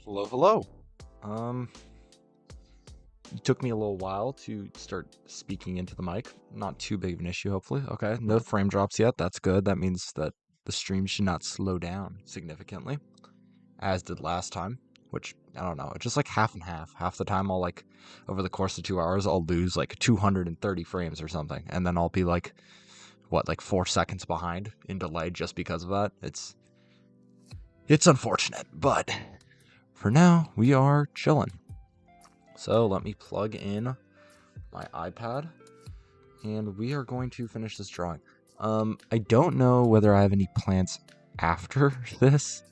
Hello, hello. Um, it took me a little while to start speaking into the mic. Not too big of an issue, hopefully. Okay, no frame drops yet. That's good. That means that the stream should not slow down significantly, as did last time. Which I don't know. It's just like half and half. Half the time, I'll like over the course of 2 hours, I'll lose like 230 frames or something, and then I'll be like, what, like 4 seconds behind in delay just because of that. It's unfortunate, but for now, we are chilling. So let me plug in my iPad, and we are going to finish this drawing. I don't know whether I have any plans after this,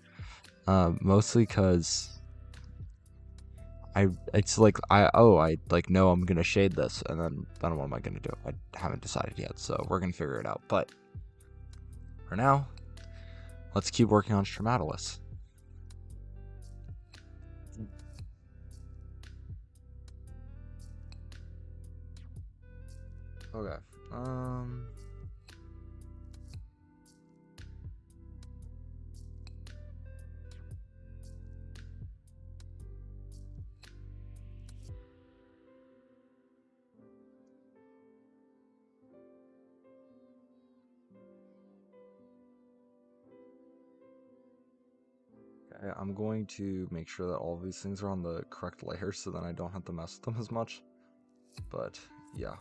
mostly because I like know I'm gonna shade this, and then what am I gonna do? I haven't decided yet, so we're gonna figure it out. But for now, let's keep working on Stromatalus. Okay. Okay, I'm going to make sure that all of these things are on the correct layer so then I don't have to mess with them as much. But yeah.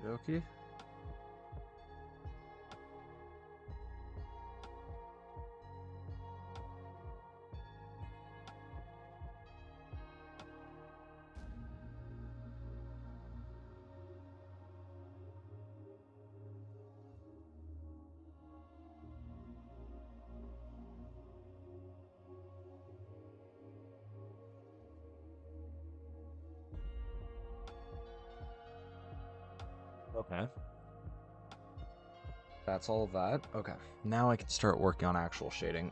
Okay. Okay. That's all of that. Okay. Now I can start working on actual shading.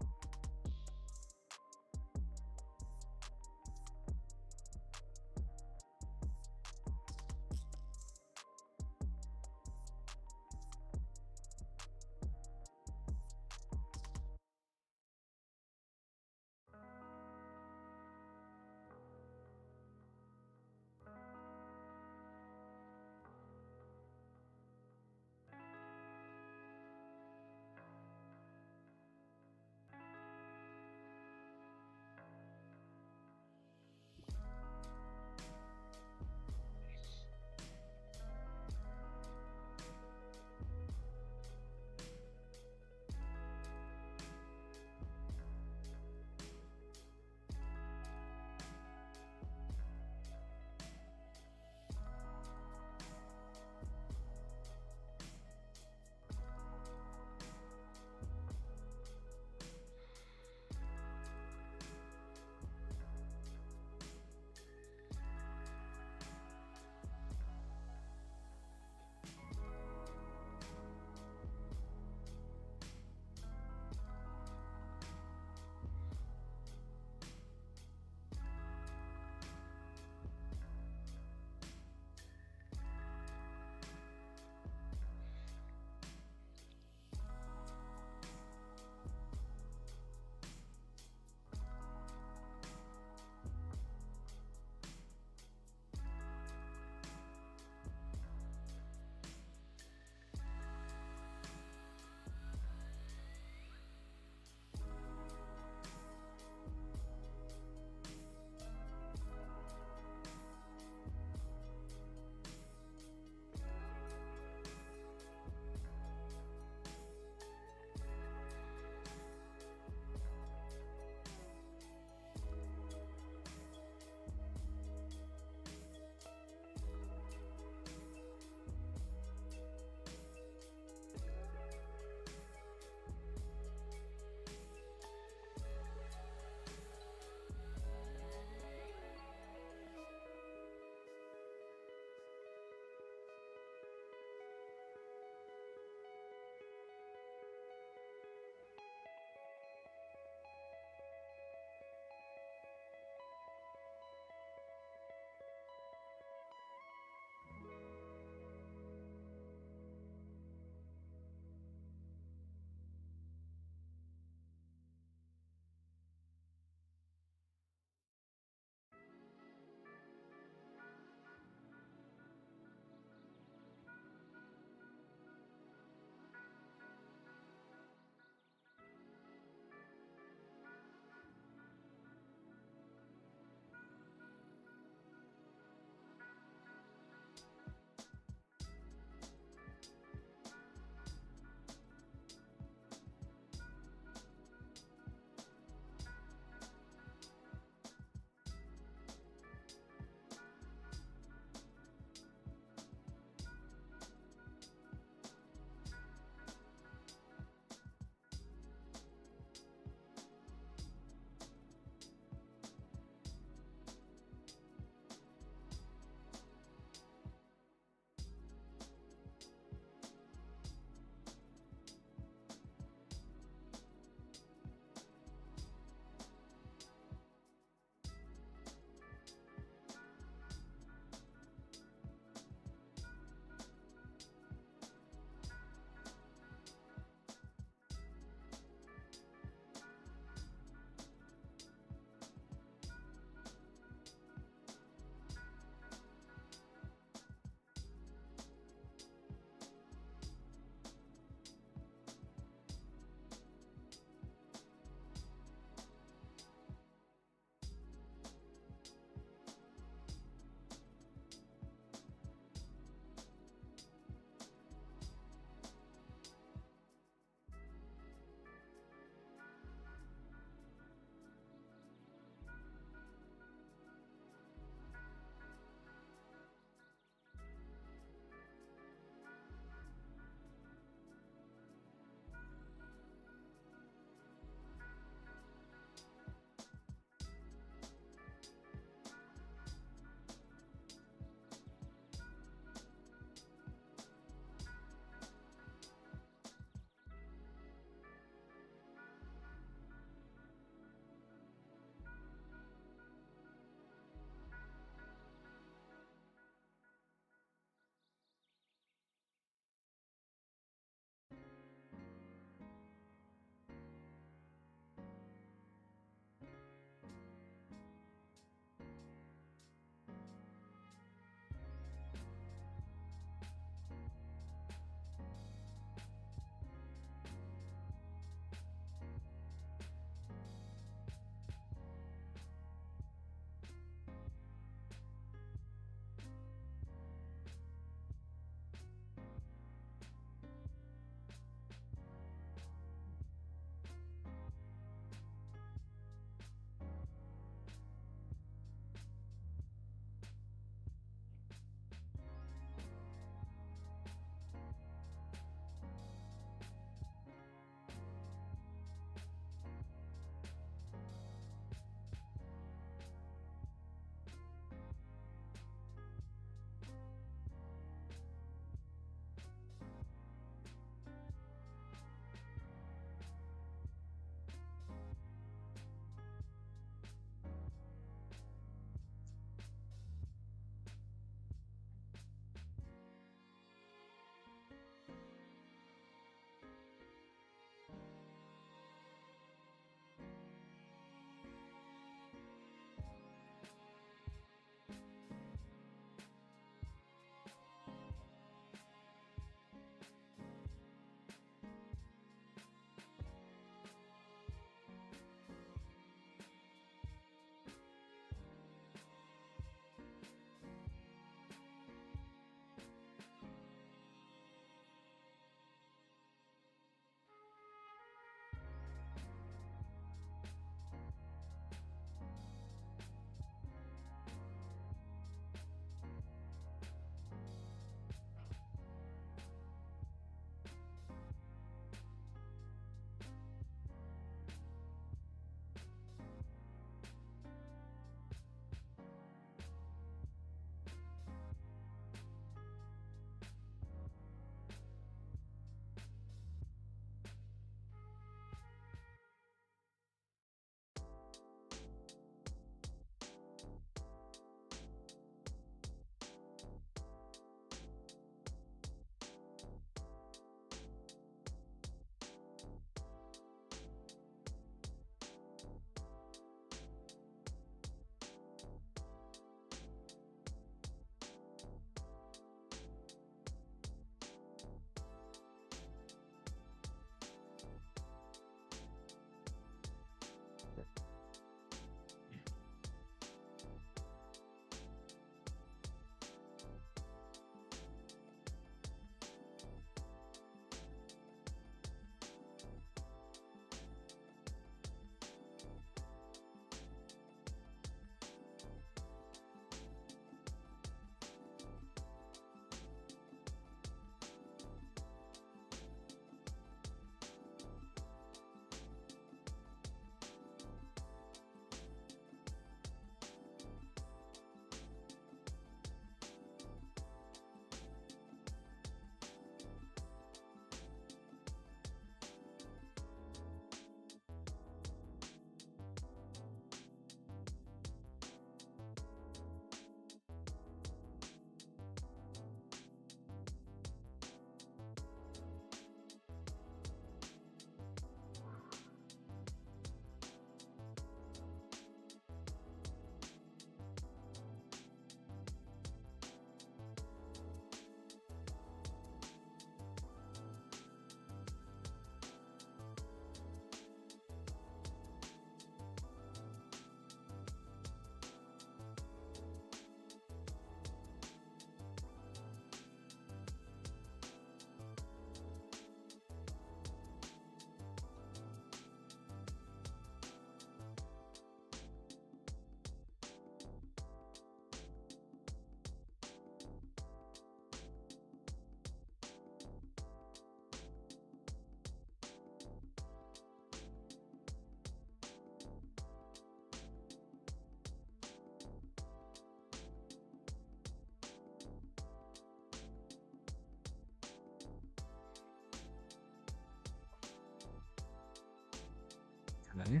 Okay.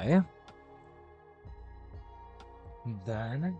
Okay. Then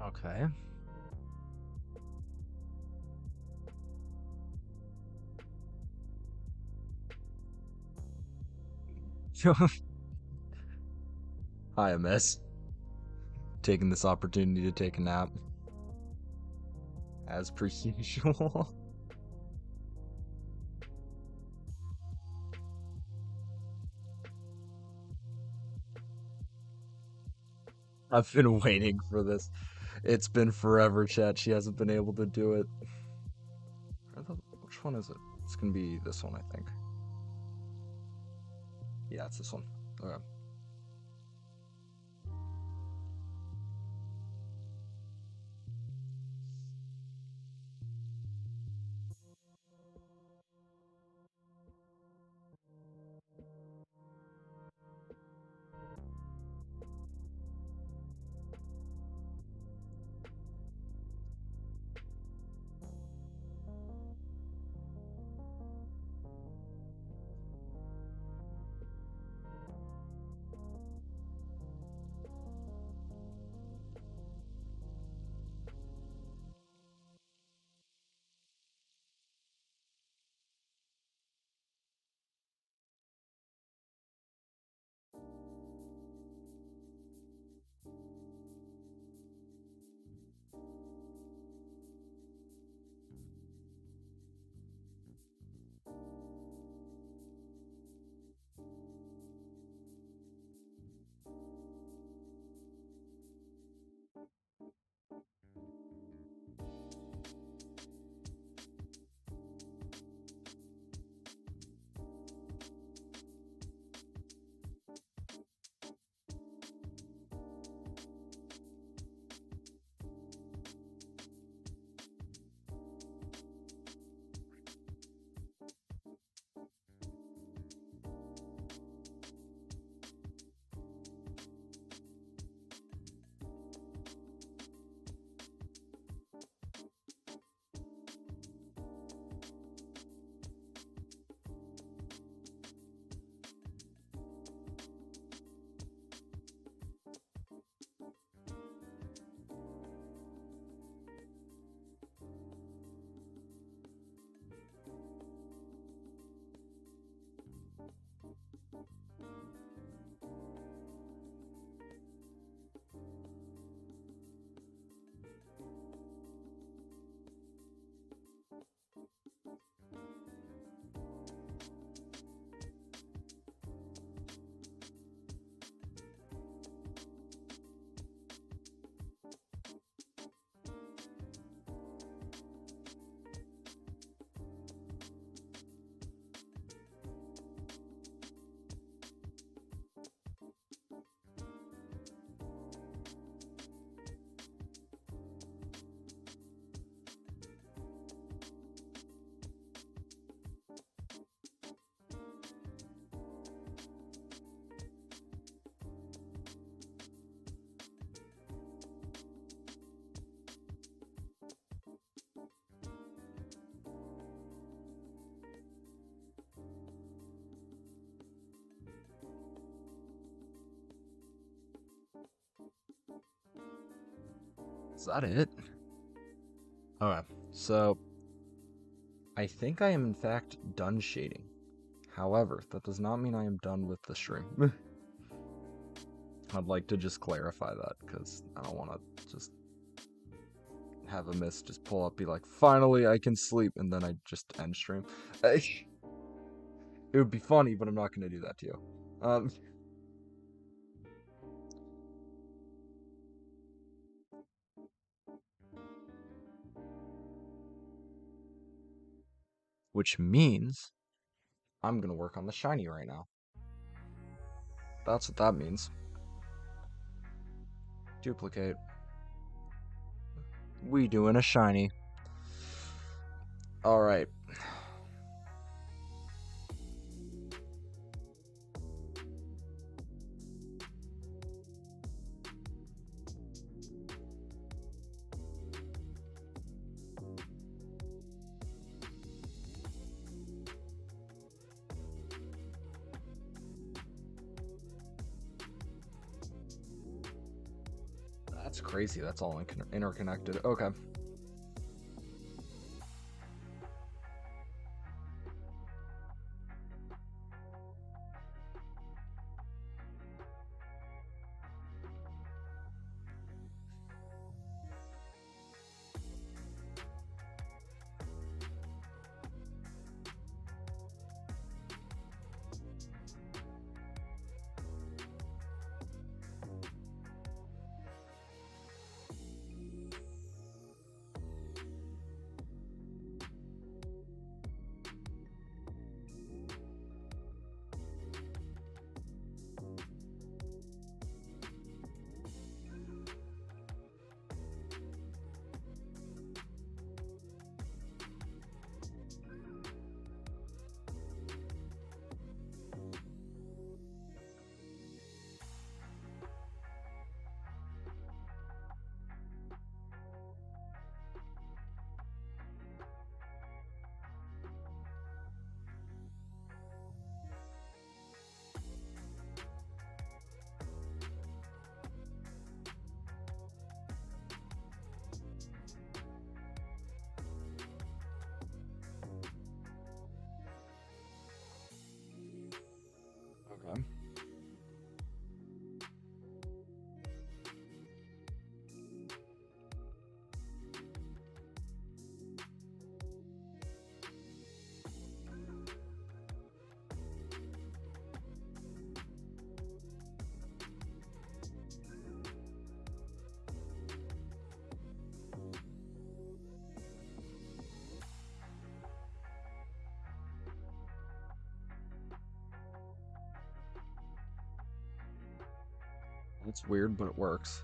Okay. Hi, miss. Taking this opportunity to take a nap. As per usual. I've been waiting for this. It's been forever, chat. She hasn't been able to do it. Which one is it? It's gonna be this one, I think. Yeah, it's this one. Okay. Is that it? Okay. So I think I am in fact done shading. However, that does not mean I am done with the stream. I'd like to just clarify that because I don't want to just have a miss just pull up, be like, finally I can sleep, and then I just end stream. It would be funny, but I'm not going to do that to you. Um, which means I'm going to work on the shiny right now. That's what that means. Duplicate. We doing a shiny. Alright. That's crazy. That's all interconnected. Okay. Okay. It's weird, but it works.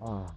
Ah.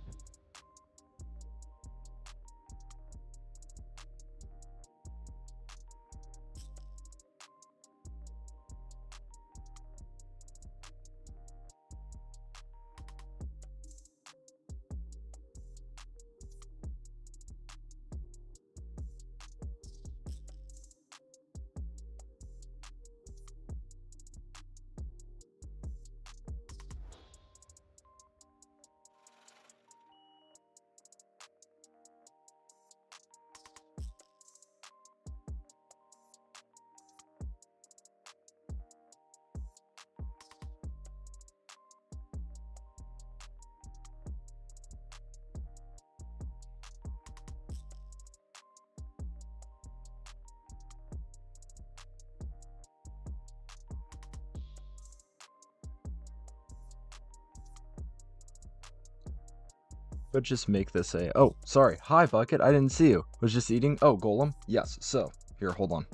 But just make this a. Oh, sorry. Hi, Bucket. I didn't see you. Was just eating. Oh, Golem. Yes. So here, hold on.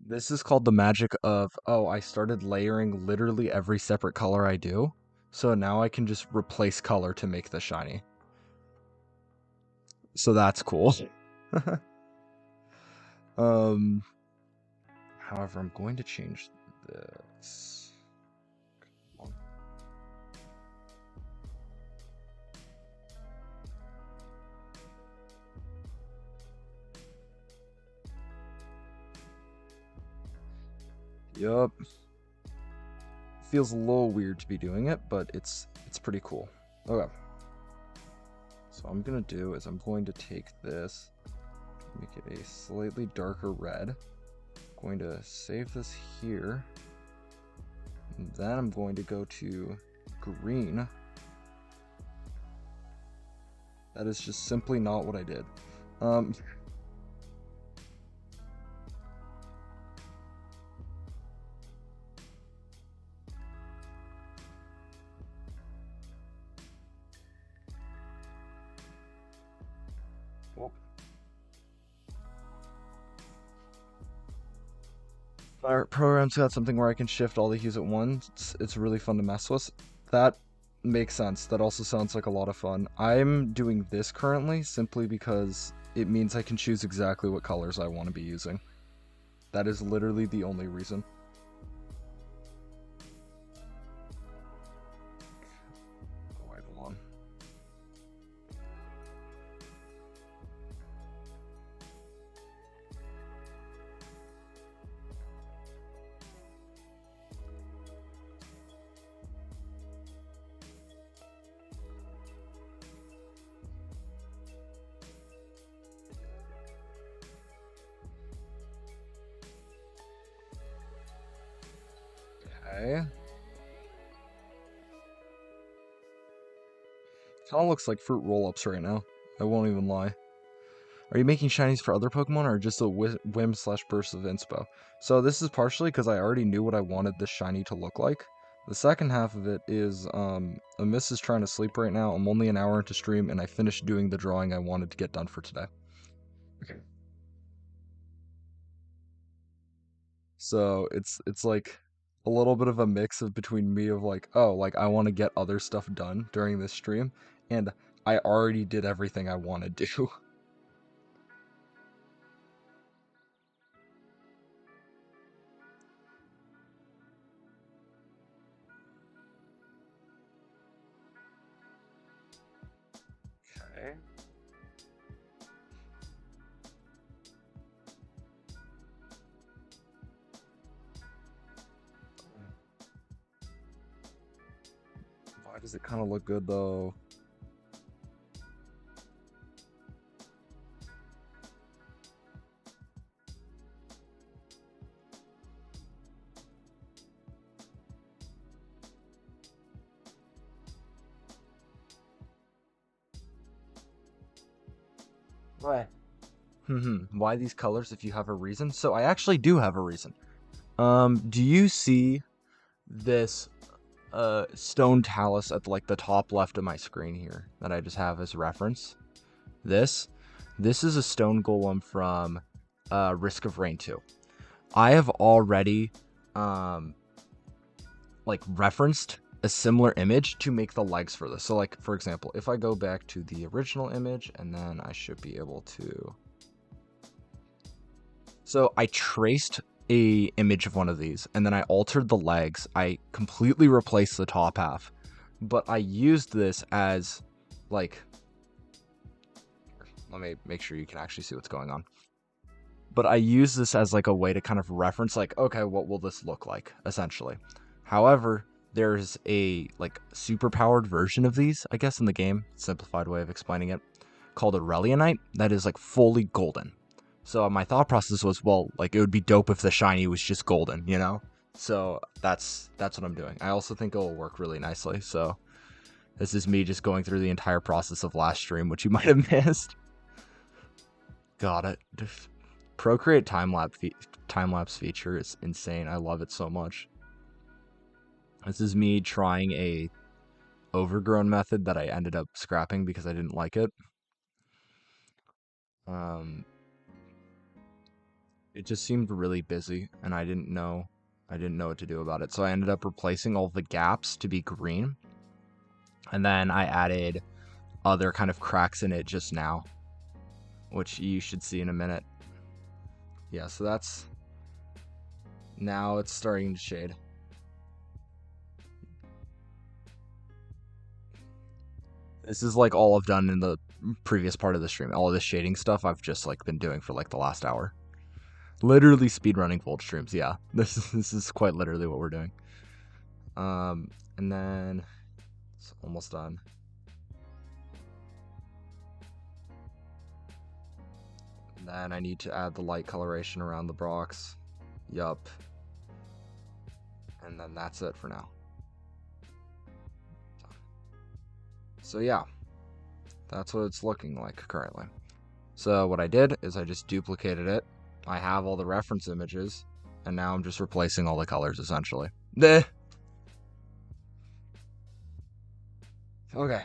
This is called the magic of. Oh, I started layering literally every separate color I do. So now I can just replace color to make this shiny. So that's cool. However, I'm going to change this. Yup. Feels a little weird to be doing it, but it's pretty cool. Okay. So what I'm gonna do is I'm going to take this, make it a slightly darker red. I'm going to save this here. And then I'm going to go to green. That is just simply not what I did. Our program's got something where I can shift all the hues at once. It's really fun to mess with. That makes sense. That also sounds like a lot of fun. I'm doing this currently simply because it means I can choose exactly what colors I want to be using. That is literally the only reason. Oh, wait, hold on. Okay. Kind of looks like fruit roll-ups right now. I won't even lie. Are you making shinies for other Pokemon or just a whim slash burst of inspo? So this is partially because I already knew what I wanted this shiny to look like. The second half of it is, Amiss is trying to sleep right now. I'm only an hour into stream and I finished doing the drawing I wanted to get done for today. Okay. So it's like a little bit of a mix of between me of like, oh, like I want to get other stuff done during this stream, and I already did everything I want to do. Okay. Why does it kind of look good though? What? Why these colors if you have a reason? So I actually do have a reason. Do you see this Stromatalus at like the top left of my screen here that I just have as reference? This is a stone golem from Risk of Rain 2. I have already like referenced a similar image to make the legs for this. So like for example, if I go back to the original image and then I should be able to. So I traced a image of one of these and then I altered the legs. I completely replaced the top half, but I used this as like, let me make sure you can actually see what's going on. But I use this as like a way to kind of reference like, okay, what will this look like essentially? However, there's a like super powered version of these, I guess in the game, simplified way of explaining it, called a Relianite that is like fully golden. So my thought process was, well, like it would be dope if the shiny was just golden, you know? So that's what I'm doing. I also think it'll work really nicely. So this is me just going through the entire process of last stream, which you might have missed. Got it. Procreate time lapse feature is insane. I love it so much. This is me trying a overgrown method that I ended up scrapping because I didn't like it. It just seemed really busy and I didn't know what to do about it. So I ended up replacing all the gaps to be green. And then I added other kind of cracks in it just now, which you should see in a minute. Yeah, so that's... Now it's starting to shade. This is like all I've done in the previous part of the stream. All of this shading stuff I've just like been doing for like the last hour. Literally speedrunning Volt streams. Yeah, this is quite literally what we're doing. And then it's almost done. And then I need to add the light coloration around the box. Yup. And then that's it for now. So yeah, that's what it's looking like currently. So what I did is I just duplicated it. I have all the reference images, and now I'm just replacing all the colors essentially. Okay.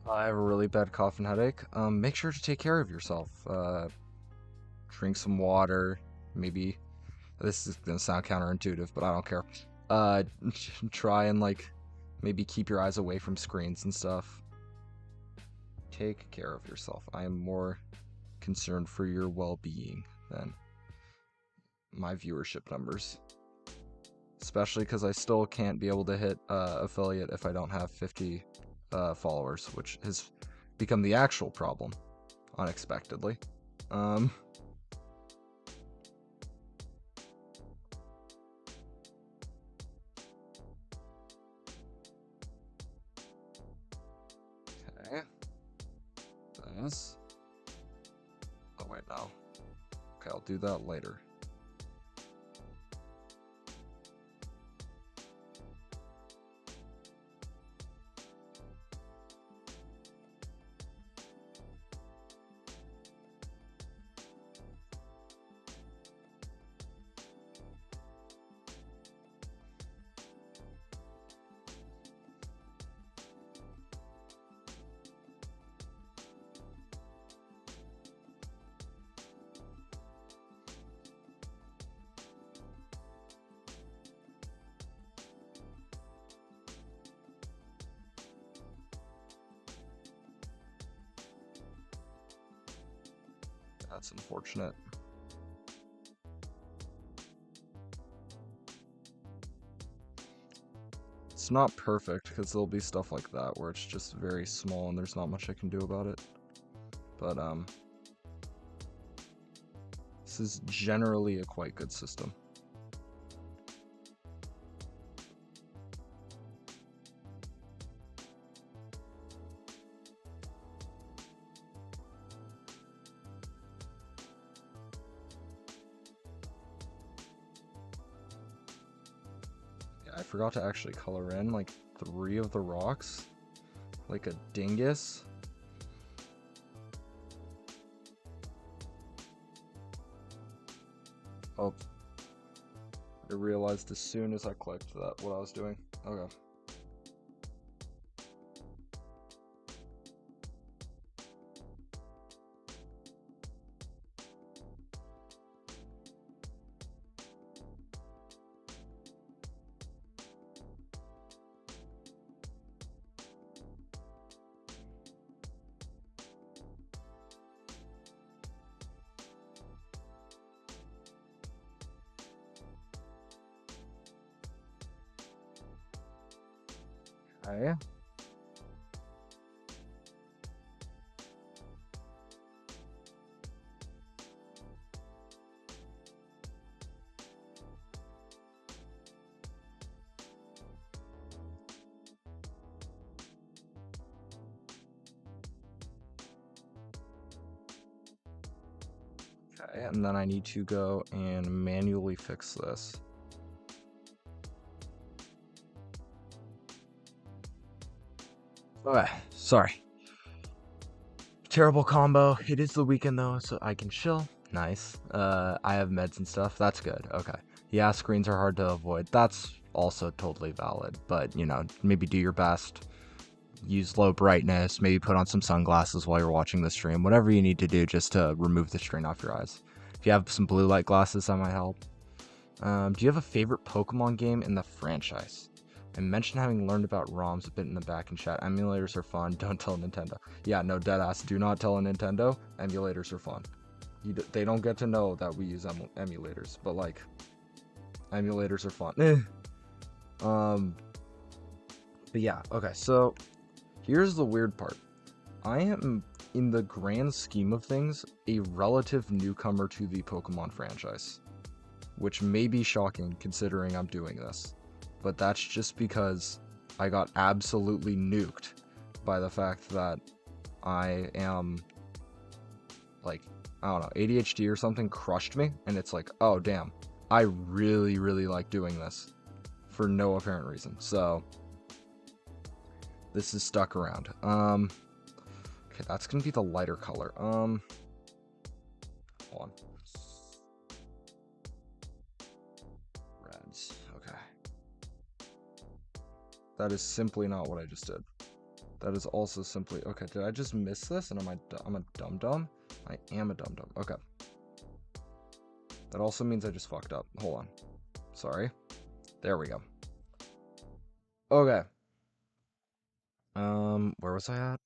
I have a really bad cough and headache. Make sure to take care of yourself. Drink some water. Maybe this is gonna sound counterintuitive, but I don't care. Try and like maybe keep your eyes away from screens and stuff. Take care of yourself. I am more concerned for your well-being than my viewership numbers. Especially because I still can't be able to hit affiliate if I don't have 50 followers, which has become the actual problem, unexpectedly. Okay. This. Oh wait, no. Okay, I'll do that later. That's unfortunate. It's not perfect because there'll be stuff like that where it's just very small and there's not much I can do about it. But this is generally a quite good system. I forgot to actually color in like 3 of the rocks, like a dingus. Oh, I realized as soon as I clicked that what I was doing. Okay. Okay. Okay, and then I need to go and manually fix this. Okay, sorry. Terrible combo. It is the weekend though, so I can chill. Nice. I have meds and stuff. That's good. Okay. Yeah, screens are hard to avoid. That's also totally valid. But, you know, maybe do your best. Use low brightness. Maybe put on some sunglasses while you're watching the stream. Whatever you need to do just to remove the strain off your eyes. If you have some blue light glasses, that might help. Do you have a favorite Pokemon game in the franchise? I mentioned having learned about ROMs a bit in the back in chat. Emulators are fun. Don't tell Nintendo. Yeah, no, deadass. Do not tell a Nintendo. Emulators are fun. They don't get to know that we use emulators, but like, emulators are fun. But yeah, okay. So here's the weird part. I am, in the grand scheme of things, a relative newcomer to the Pokemon franchise, which may be shocking considering I'm doing this. But that's just because I got absolutely nuked by the fact that I am, like, I don't know, ADHD or something crushed me, and it's like, oh damn, I really, really like doing this for no apparent reason. So this is stuck around. Okay, that's gonna be the lighter color. Hold on. Reds. Okay. That is simply not what I just did. That is also simply... Okay, did I just miss this? And I'm a dum-dum? I am a dum-dum. Okay. That also means I just fucked up. Hold on. Sorry. There we go. Okay. Where was I at?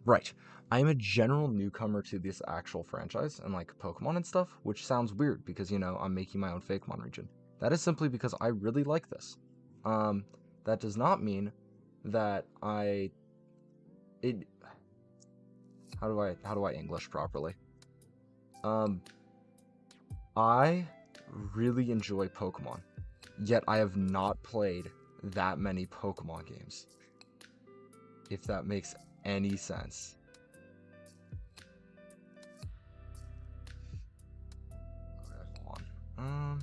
Right. I'm a general newcomer to this actual franchise and like Pokemon and stuff, which sounds weird because, you know, I'm making my own Fakemon region. That is simply because I really like this. That does not mean that how do I English properly? I really enjoy Pokemon, yet I have not played that many Pokemon games. If that makes any sense. Okay, hold on.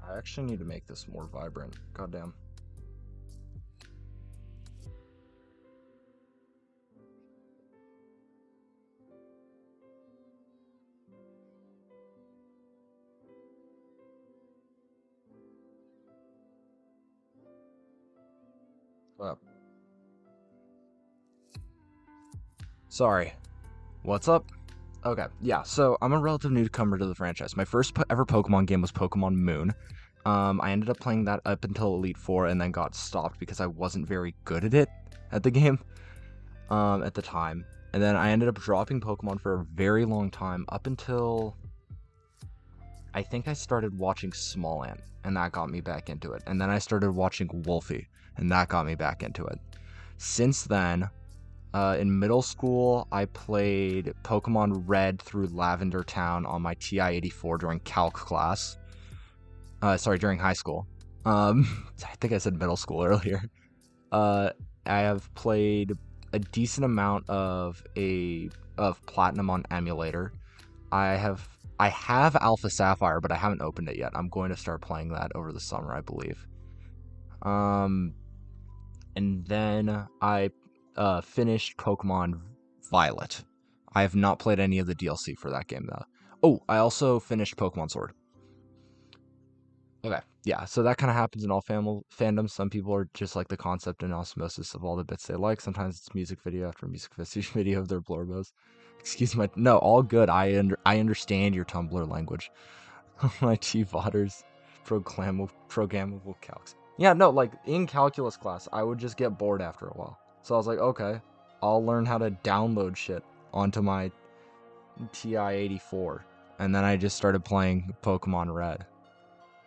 I actually need to make this more vibrant. Goddamn. What up? Sorry. What's up? Okay, yeah, so I'm a relative newcomer to the franchise. My first ever Pokemon game was Pokemon Moon. I ended up playing that up until Elite Four and then got stopped because I wasn't very good at it at the game at the time. And then I ended up dropping Pokemon for a very long time up until I think I started watching Small Ant, and that got me back into it. And then I started watching Wolfie, and that got me back into it. Since then, in middle school, I played Pokemon Red through Lavender Town on my TI-84 during calc class. During high school. I think I said middle school earlier. I have played a decent amount of Platinum on emulator. I have Alpha Sapphire, but I haven't opened it yet. I'm going to start playing that over the summer, I believe. And then I finished Pokemon Violet. I have not played any of the DLC for that game, though. Oh, I also finished Pokemon Sword. Okay, yeah, so that kind of happens in all fandoms. Some people are just like the concept and osmosis of all the bits they like. Sometimes it's music video after music video of their blorbos. Excuse my... No, all good. I understand your Tumblr language. My T-Votters. Programmable calcs. Yeah, no, like, in calculus class, I would just get bored after a while. So I was like, okay, I'll learn how to download shit onto my TI-84. And then I just started playing Pokemon Red.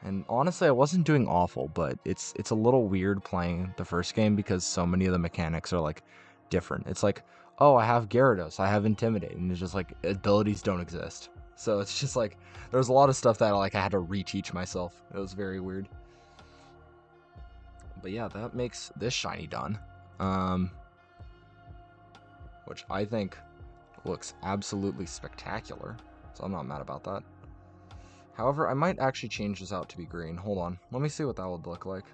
And honestly, I wasn't doing awful, but it's a little weird playing the first game because so many of the mechanics are like different. It's like, oh, I have Gyarados, I have Intimidate, and it's just like abilities don't exist. So it's just like there's a lot of stuff that like I had to reteach myself. It was very weird. But yeah, that makes this shiny done. Which I think looks absolutely spectacular. So I'm not mad about that. However, I might actually change this out to be green. Hold on. Let me see what that would look like.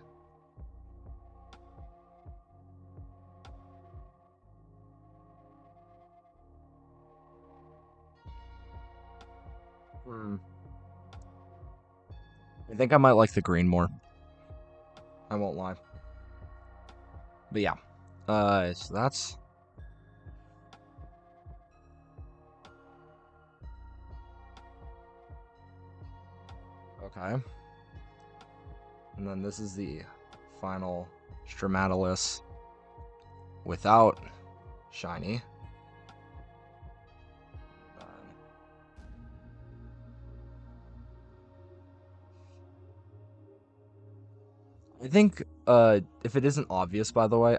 I think I might like the green more. I won't lie. But yeah. So that's... Okay. And then this is the final Stromatalus without shiny. I think, if it isn't obvious, by the way,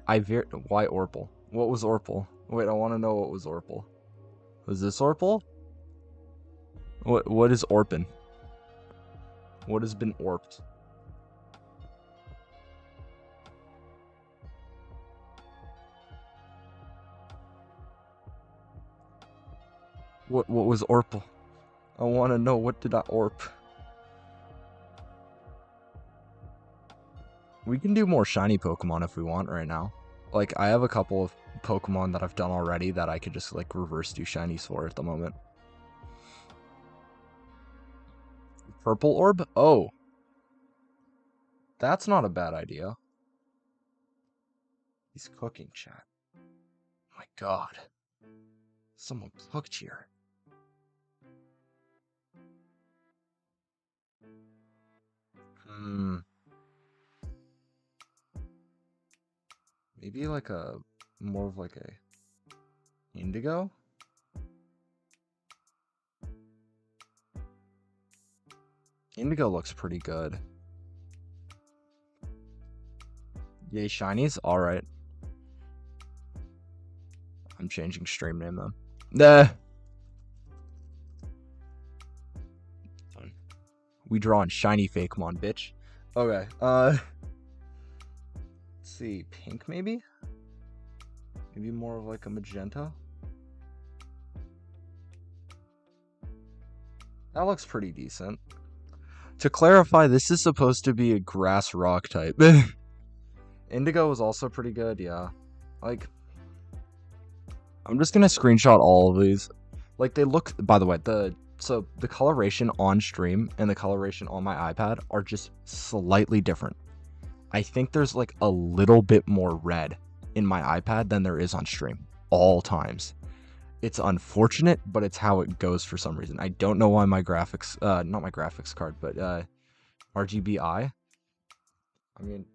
why Orpal? What was Orpal? Wait, I want to know what was Orpal. Was this Orpal? What is Orpin? What has been Orped? What was Orpal? I want to know, what did I Orp? We can do more shiny Pokemon if we want right now. Like, I have a couple of Pokemon that I've done already that I could just, like, reverse do shinies for at the moment. Purple Orb? Oh. That's not a bad idea. He's cooking, chat. Oh my god. Someone cooked here. Maybe like more of like a indigo? Indigo looks pretty good. Yay, shinies? Alright. I'm changing stream name though. Nah. We draw on shiny Fakemon, bitch. Okay, let's see, pink maybe? Maybe more of like a magenta? That looks pretty decent. To clarify, this is supposed to be a grass rock type. Indigo was also pretty good, yeah. Like, I'm just gonna screenshot all of these. Like, they look, by the way, so the coloration on stream and the coloration on my iPad are just slightly different. I think there's like a little bit more red in my iPad than there is on stream, all times. It's unfortunate, but it's how it goes for some reason. I don't know why my graphics, not my graphics card, but RGBI. I mean,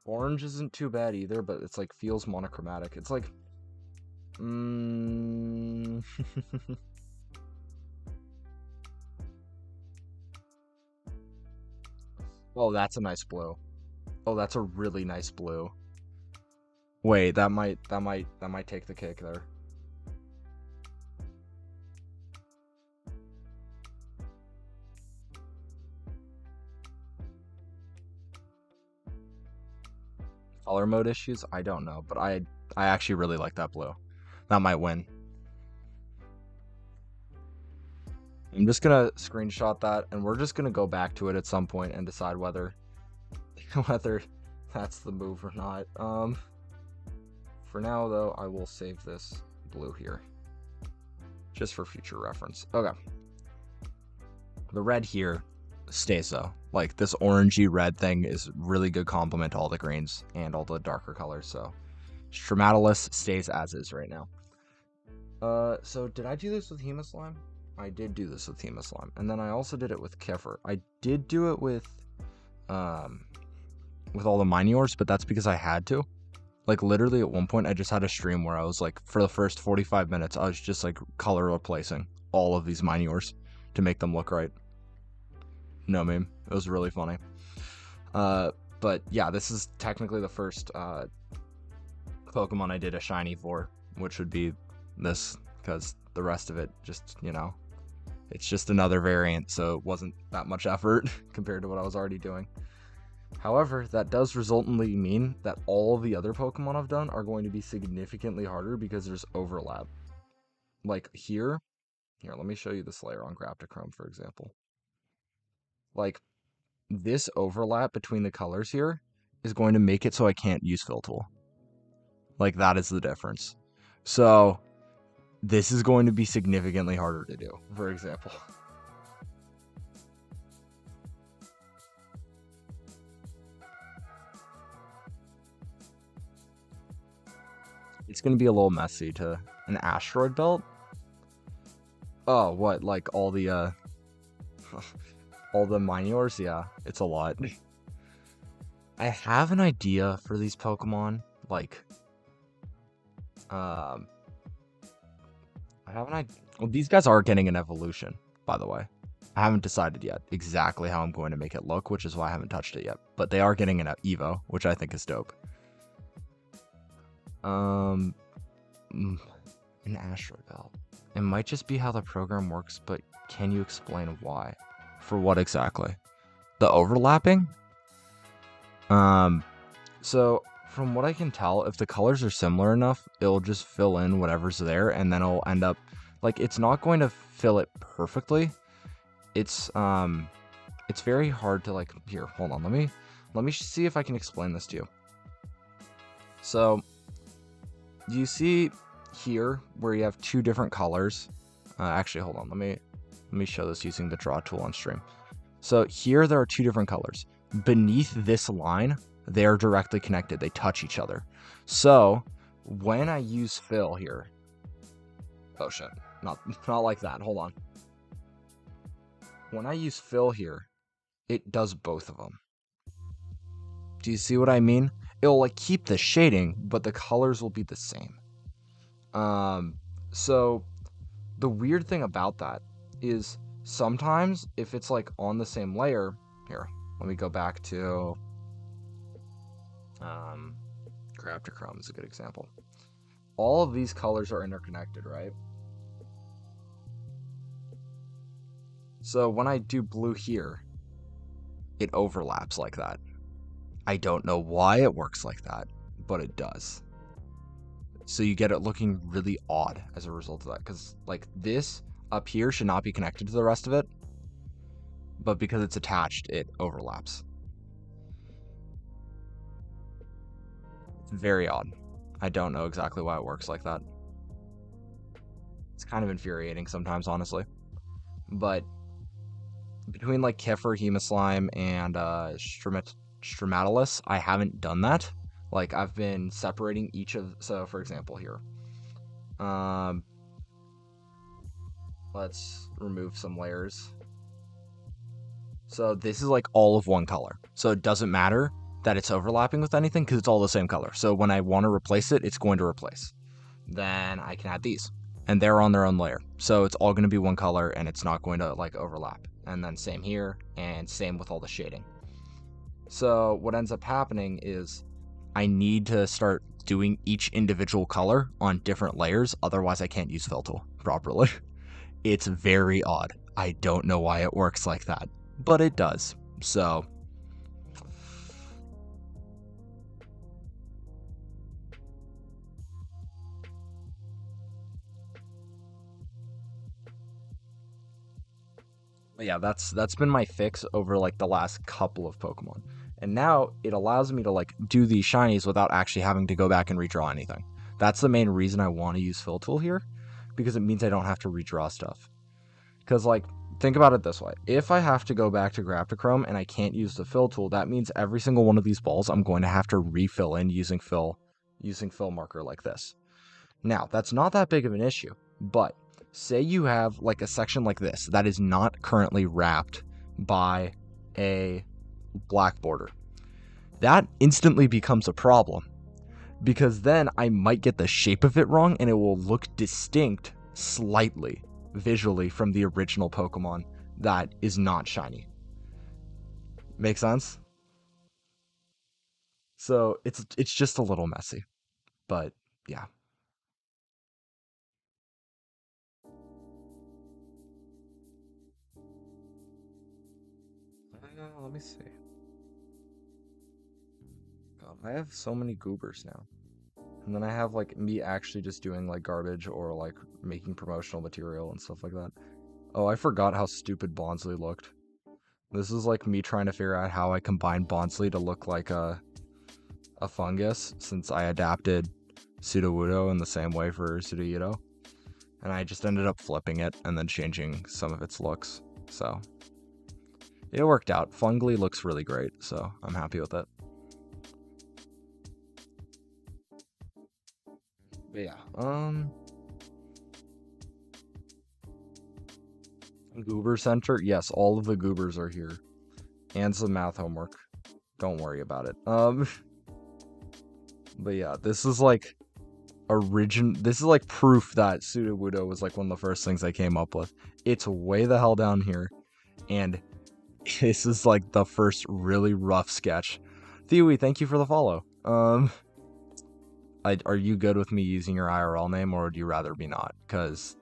orange isn't too bad either, but it's like feels monochromatic. It's like, oh, that's a nice blue. Oh, that's a really nice blue. Wait, that might take the cake there. Color mode issues? I don't know, but I actually really like that blue. That might win. I'm just gonna screenshot that, and we're just gonna go back to it at some point and decide whether that's the move or not. For now though, I will save this blue here, just for future reference. Okay. The red here stays though. Like, this orangey red thing is really good complement to all the greens and all the darker colors, so Stromatalus stays as is right now. So did I do this with Hemoslime? I did do this with Hemoslime, and then I also did it with Kefir. I did do it with all the Miniors, but that's because I had to. Like, literally at one point, I just had a stream where I was like, for the first 45 minutes, I was just like color replacing all of these Miniors to make them look right. No meme. It was really funny. But yeah, this is technically the first Pokemon I did a shiny for, which would be this, because the rest of it just, it's just another variant, so it wasn't that much effort compared to what I was already doing. However, that does resultantly mean that all the other Pokemon I've done are going to be significantly harder because there's overlap. Like here, let me show you this layer on Graptichrome, for example. Like, this overlap between the colors here is going to make it so I can't use Fill Tool. Like, that is the difference. So, this is going to be significantly harder to do, for example. It's going to be a little messy to an asteroid belt. Oh, what? Like all the all the Miniors? Yeah, it's a lot. I have an idea for these Pokemon. Like, I have an idea. Well, these guys are getting an evolution, by the way. I haven't decided yet exactly how I'm going to make it look, which is why I haven't touched it yet. But they are getting an Evo, which I think is dope. An asteroid belt. It might just be how the program works, but can you explain why? For what exactly? The overlapping? So from what I can tell, if the colors are similar enough, it'll just fill in whatever's there, and then it'll end up, like, it's not going to fill it perfectly. It's very hard to, like, here, hold on, let me see if I can explain this to you. So, do you see here where you have two different colors? Actually, hold on, let me show this using the draw tool on stream. So here there are two different colors. Beneath this line, they are directly connected. They touch each other. So when I use fill here, oh shit, not like that. Hold on. When I use fill here, it does both of them. Do you see what I mean? It'll like keep the shading, but the colors will be the same. So the weird thing about that is sometimes if it's like on the same layer, here, let me go back to Graptichrome is a good example. All of these colors are interconnected, right? So when I do blue here, it overlaps like that. I don't know why it works like that, but it does. So you get it looking really odd as a result of that, because like this up here should not be connected to the rest of it, but because it's attached, it overlaps. It's very odd. I don't know exactly why it works like that. It's kind of infuriating sometimes, honestly. But between like Kefir, Hemoslime, and Stromatalus, I haven't done that. Like, I've been separating each of, so for example here, let's remove some layers. So this is like all of one color. So it doesn't matter that it's overlapping with anything because it's all the same color. So when I want to replace it, it's going to replace. Then I can add these and they're on their own layer. So it's all going to be one color and it's not going to like overlap. And then same here and same with all the shading. So what ends up happening is I need to start doing each individual color on different layers. Otherwise I can't use Fill Tool properly. It's very odd. I don't know why it works like that, but it does. So yeah, that's been my fix over like the last couple of Pokemon. And now it allows me to like do these shinies without actually having to go back and redraw anything. That's the main reason I want to use Fill Tool here, because it means I don't have to redraw stuff. Because like, think about it this way. If I have to go back to Graptichrome and I can't use the Fill Tool, that means every single one of these balls I'm going to have to refill in using fill marker like this. Now, that's not that big of an issue, but say you have like a section like this that is not currently wrapped by a black border. That instantly becomes a problem because then I might get the shape of it wrong and it will look distinct slightly visually from the original Pokemon that is not shiny. Make sense? So it's just a little messy, but yeah. Let me see. God, I have so many goobers now. And then I have like me actually just doing like garbage or like making promotional material and stuff like that. Oh, I forgot how stupid Bonsly looked. This is like me trying to figure out how I combine Bonsly to look like a fungus since I adapted Sudowoodo in the same way for Sudowoodo. And I just ended up flipping it and then changing some of its looks. So it worked out. Fungly looks really great, so I'm happy with it. But yeah, Goober Center. Yes, all of the goobers are here, and some math homework. Don't worry about it. But yeah, this is like This is like proof that Sudowoodo was like one of the first things I came up with. It's way the hell down here, and this is like the first really rough sketch. Theory, thank you for the follow. Are you good with me using your IRL name, or would you rather be not? Because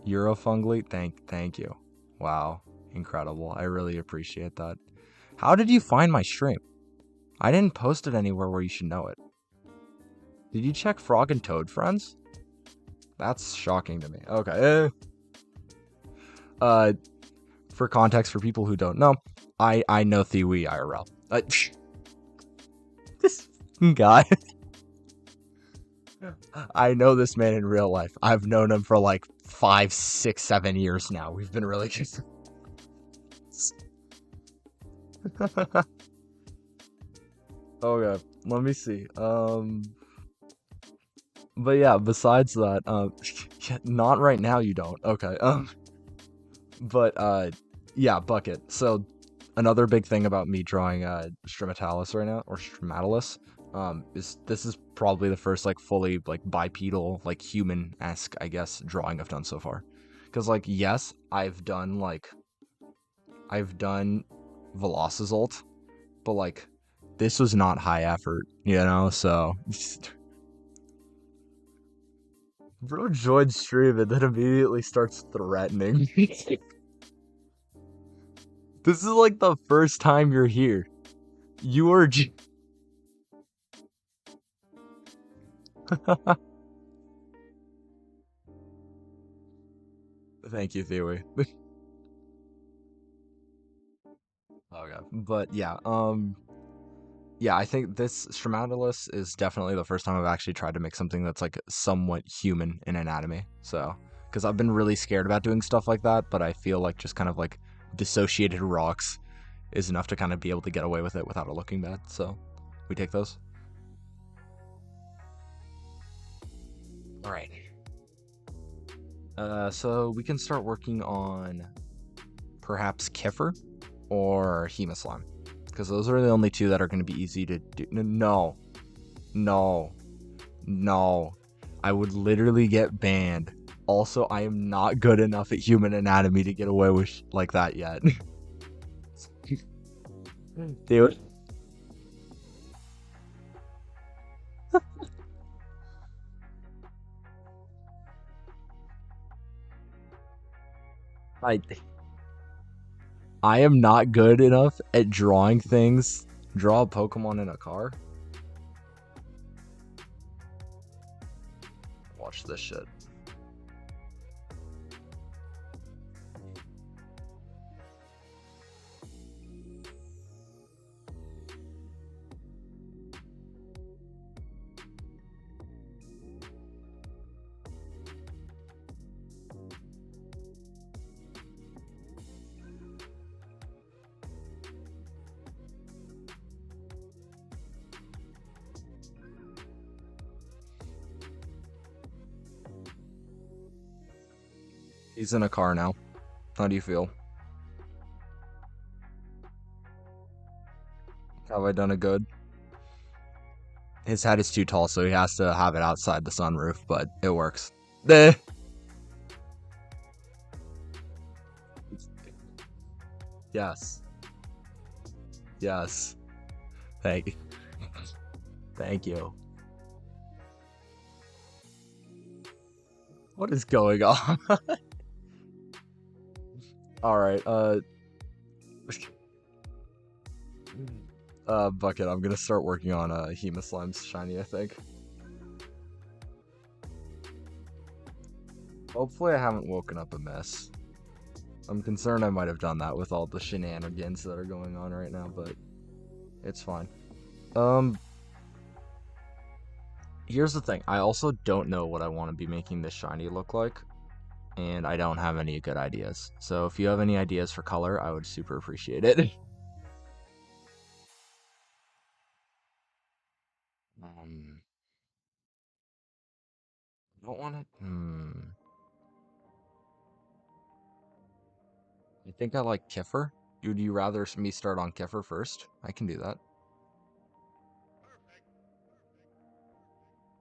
Eurofungly, thank you. Wow, incredible. I really appreciate that. How did you find my stream? I didn't post it anywhere where you should know it. Did you check Frog and Toad Friends? That's shocking to me. Okay. For context, for people who don't know, I know Thiwi IRL. This guy. I know this man in real life. I've known him for like 5, 6, 7 years now. We've been really good. Okay, let me see. But yeah, besides that, yeah, not right now. You don't. Okay. But yeah, bucket. So another big thing about me drawing Stromatalus right now, or Stromatalus, is this is probably the first like fully like bipedal, like human-esque, I guess, drawing I've done so far. Because like yes, I've done Velocizolt, but like this was not high effort, you know. So bro joined stream and then immediately starts threatening. This is like the first time you're here. You are. Thank you, Theory. Okay, but yeah, yeah, I think this Stromatolus is definitely the first time I've actually tried to make something that's like somewhat human in anatomy. So, because I've been really scared about doing stuff like that, but I feel like just kind of like dissociated rocks is enough to kind of be able to get away with it without it looking bad. So, we take those. All right. So we can start working on perhaps Kefir or Hemoslime, because those are the only two that are going to be easy to do. No, no, no. I would literally get banned. Also, I am not good enough at human anatomy to get away with like that yet. Dude. I I am not good enough at drawing things. Draw a Pokemon in a car. Watch this shit. He's in a car now. How do you feel? Have I done a good? His head is too tall, so he has to have it outside the sunroof, but it works. Eh. Yes. Yes. Thank you. Thank you. What is going on? All right. Bucket. I'm gonna start working on Hemaslime's shiny, I think. Hopefully, I haven't woken up a mess. I'm concerned I might have done that with all the shenanigans that are going on right now, but it's fine. Um, Here's the thing. I also don't know what I want to be making this shiny look like, and I don't have any good ideas. So if you have any ideas for color, I would super appreciate it. I don't want it. I think I like Kiffer. Would you rather me start on Kiffer first? I can do that.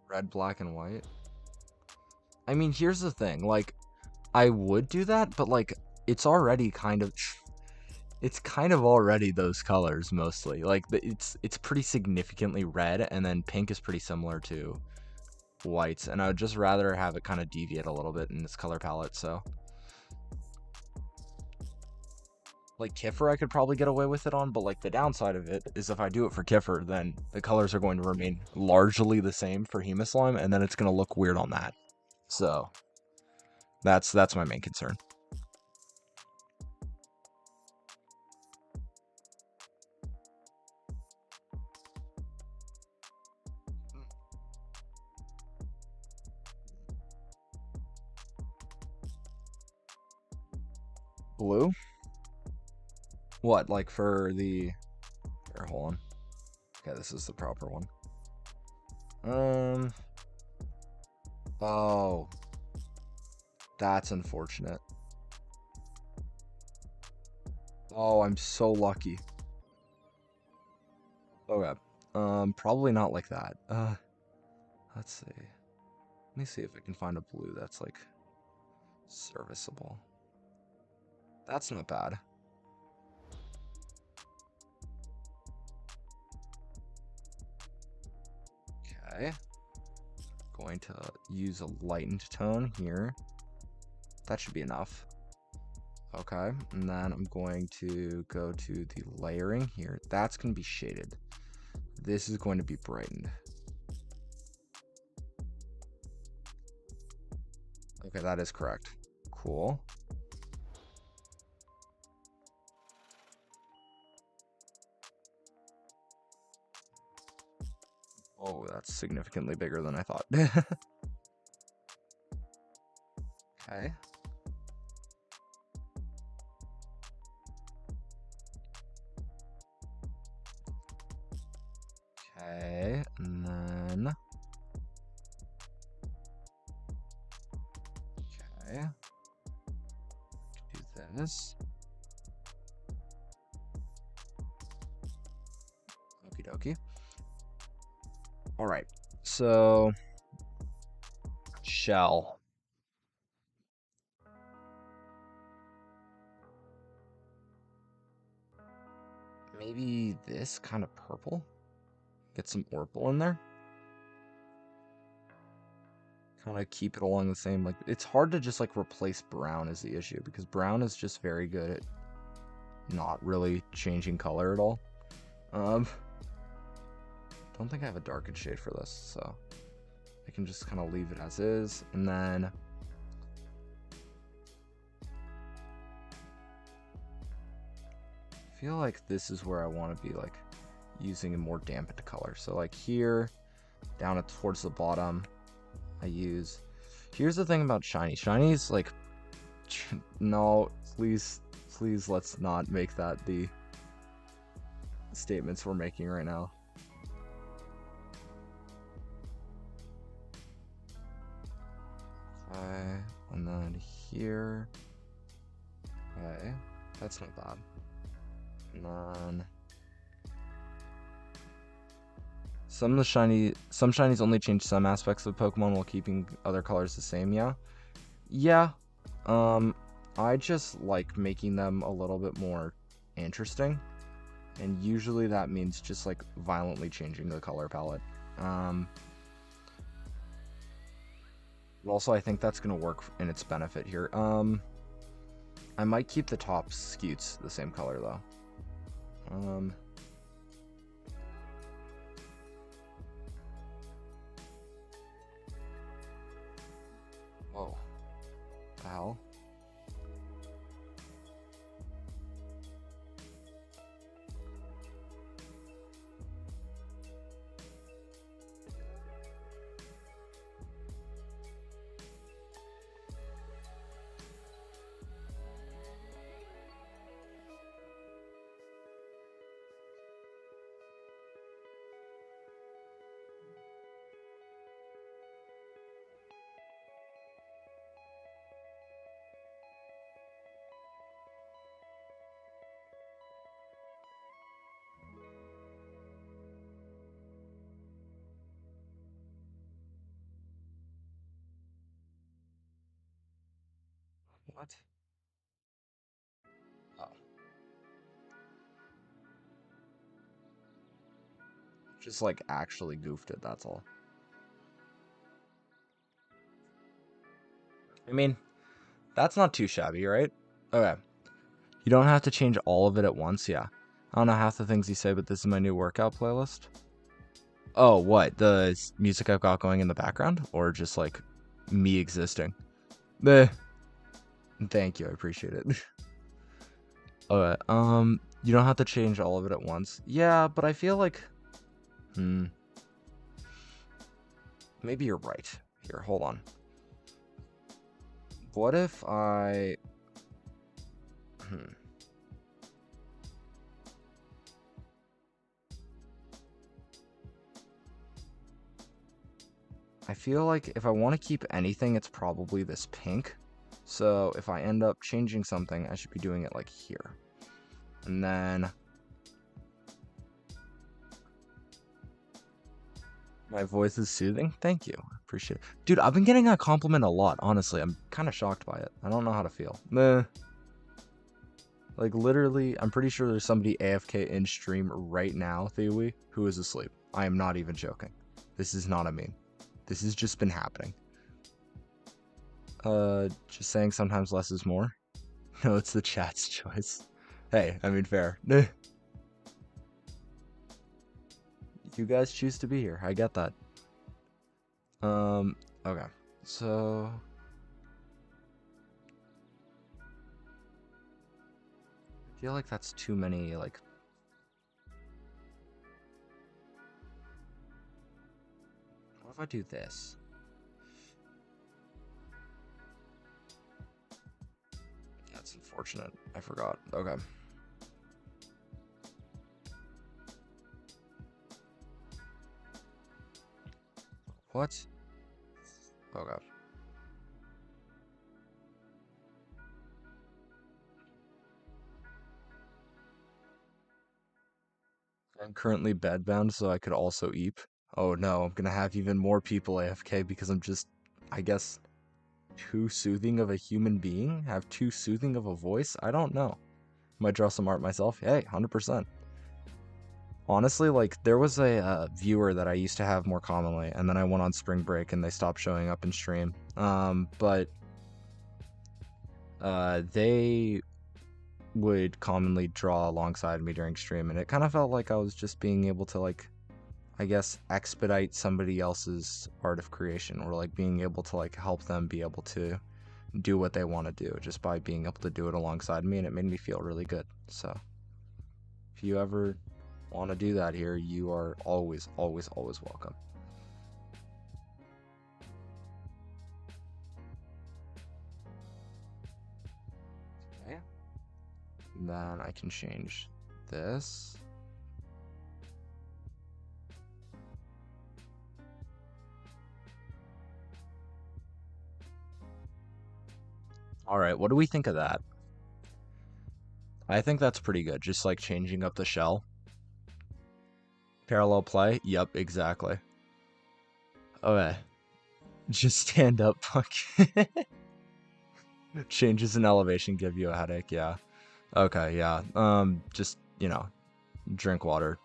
Red, black, and white. I mean, here's the thing. Like, I would do that, but like, it's already kind of. It's kind of already those colors mostly. Like, it's pretty significantly red, and then pink is pretty similar to whites, and I would just rather have it kind of deviate a little bit in its color palette. So, like Kiffer, I could probably get away with it on, but like the downside of it is if I do it for Kiffer, then the colors are going to remain largely the same for Hemoslime, and then it's going to look weird on that. So that's my main concern. Blue? What, like for the... Here, hold on. Okay, this is the proper one. Oh, that's unfortunate. Oh, I'm so lucky. Okay. Probably not like that. Let's see. Let me see if I can find a blue that's like serviceable. That's not bad. Okay. Going to use a lightened tone here. That should be enough. Okay, and then I'm going to go to the layering here. That's going to be shaded. This is going to be brightened. Okay, that is correct. Cool. Oh, that's significantly bigger than I thought. Okay. Okay, and then... Okay. Do this. Okie dokie. Alright, so... Shell. Maybe this kind of purple? Get some Orpal in there? Kind of keep it along the same, like, it's hard to just, like, replace brown is the issue, because brown is just very good at not really changing color at all. Don't think I have a darkened shade for this, so I can just kind of leave it as is, and then I feel like this is where I want to be, like, using a more dampened color. So, like, here, down towards the bottom, I use... Here's the thing about shiny. Shiny's, like... No, please, let's not make that the statements we're making right now. Okay, and then here... Okay, that's not bad. And then... Some shinies only change some aspects of Pokemon while keeping other colors the same, yeah? Yeah. I just like making them a little bit more interesting. And usually that means just like violently changing the color palette. Um, but also I think that's gonna work in its benefit here. I might keep the top scutes the same color though. Um, Whoa. The hell? What? Oh. Just like actually goofed it, that's all. I mean, that's not too shabby, right? Okay. You don't have to change all of it at once, yeah. I don't know half the things you say, but this is my new workout playlist. Oh, what? The music I've got going in the background? Or just like me existing? Meh. Thank you, I appreciate it. Okay, you don't have to change all of it at once. Yeah, but I feel like, hmm, maybe you're right. Here, hold on. What if hmm. I feel like if I want to keep anything, it's probably this pink. So if I end up changing something, I should be doing it like here. And then my voice is soothing. Thank you. Appreciate it. Dude, I've been getting that compliment a lot, honestly. I'm kind of shocked by it. I don't know how to feel. Meh. Like, literally, I'm pretty sure there's somebody AFK in stream right now, Theory, who is asleep. I am not even joking. This is not a meme. This has just been happening. Just saying sometimes less is more. No, it's the chat's choice. Hey, I mean, fair. You guys choose to be here. I get that. Okay. So I feel like that's too many, like, what if I do this? That's unfortunate. I forgot. Okay. What? Okay. I'm currently bedbound, so I could also eep. Oh no, I'm gonna have even more people AFK because I'm just, I guess, too soothing of a human being? Have too soothing of a voice? I don't know. Might draw some art myself. Hey, 100%. Honestly, like, there was a viewer that I used to have more commonly, and then I went on spring break and they stopped showing up in stream. But they would commonly draw alongside me during stream, and it kind of felt like I was just being able to, like, I guess, expedite somebody else's art of creation, or like being able to like help them be able to do what they want to do just by being able to do it alongside me, and it made me feel really good. So if you ever want to do that here, you are always, always, always welcome. Okay. Then I can change this. All right, what do we think of that? I think that's pretty good, just like changing up the shell. Parallel play? Yep, exactly. Okay. Just stand up. Fuck. Changes in elevation give you a headache, yeah. Okay, yeah. Just, drink water.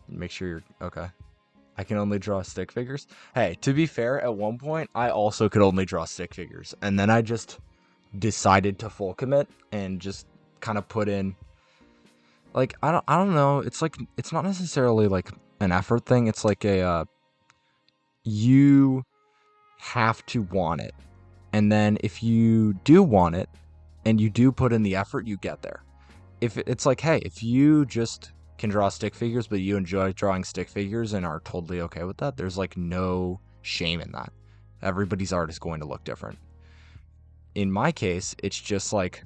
Make sure you're okay. I can only draw stick figures. Hey, to be fair, at one point I also could only draw stick figures, and then I just decided to full commit and just kind of put in like I don't know. It's like it's not necessarily like an effort thing. It's like a you have to want it, and then if you do want it and you do put in the effort, you get there. If it's like, hey, if you just can draw stick figures, but you enjoy drawing stick figures and are totally okay with that, there's like no shame in that. Everybody's art is going to look different. In my case, it's just like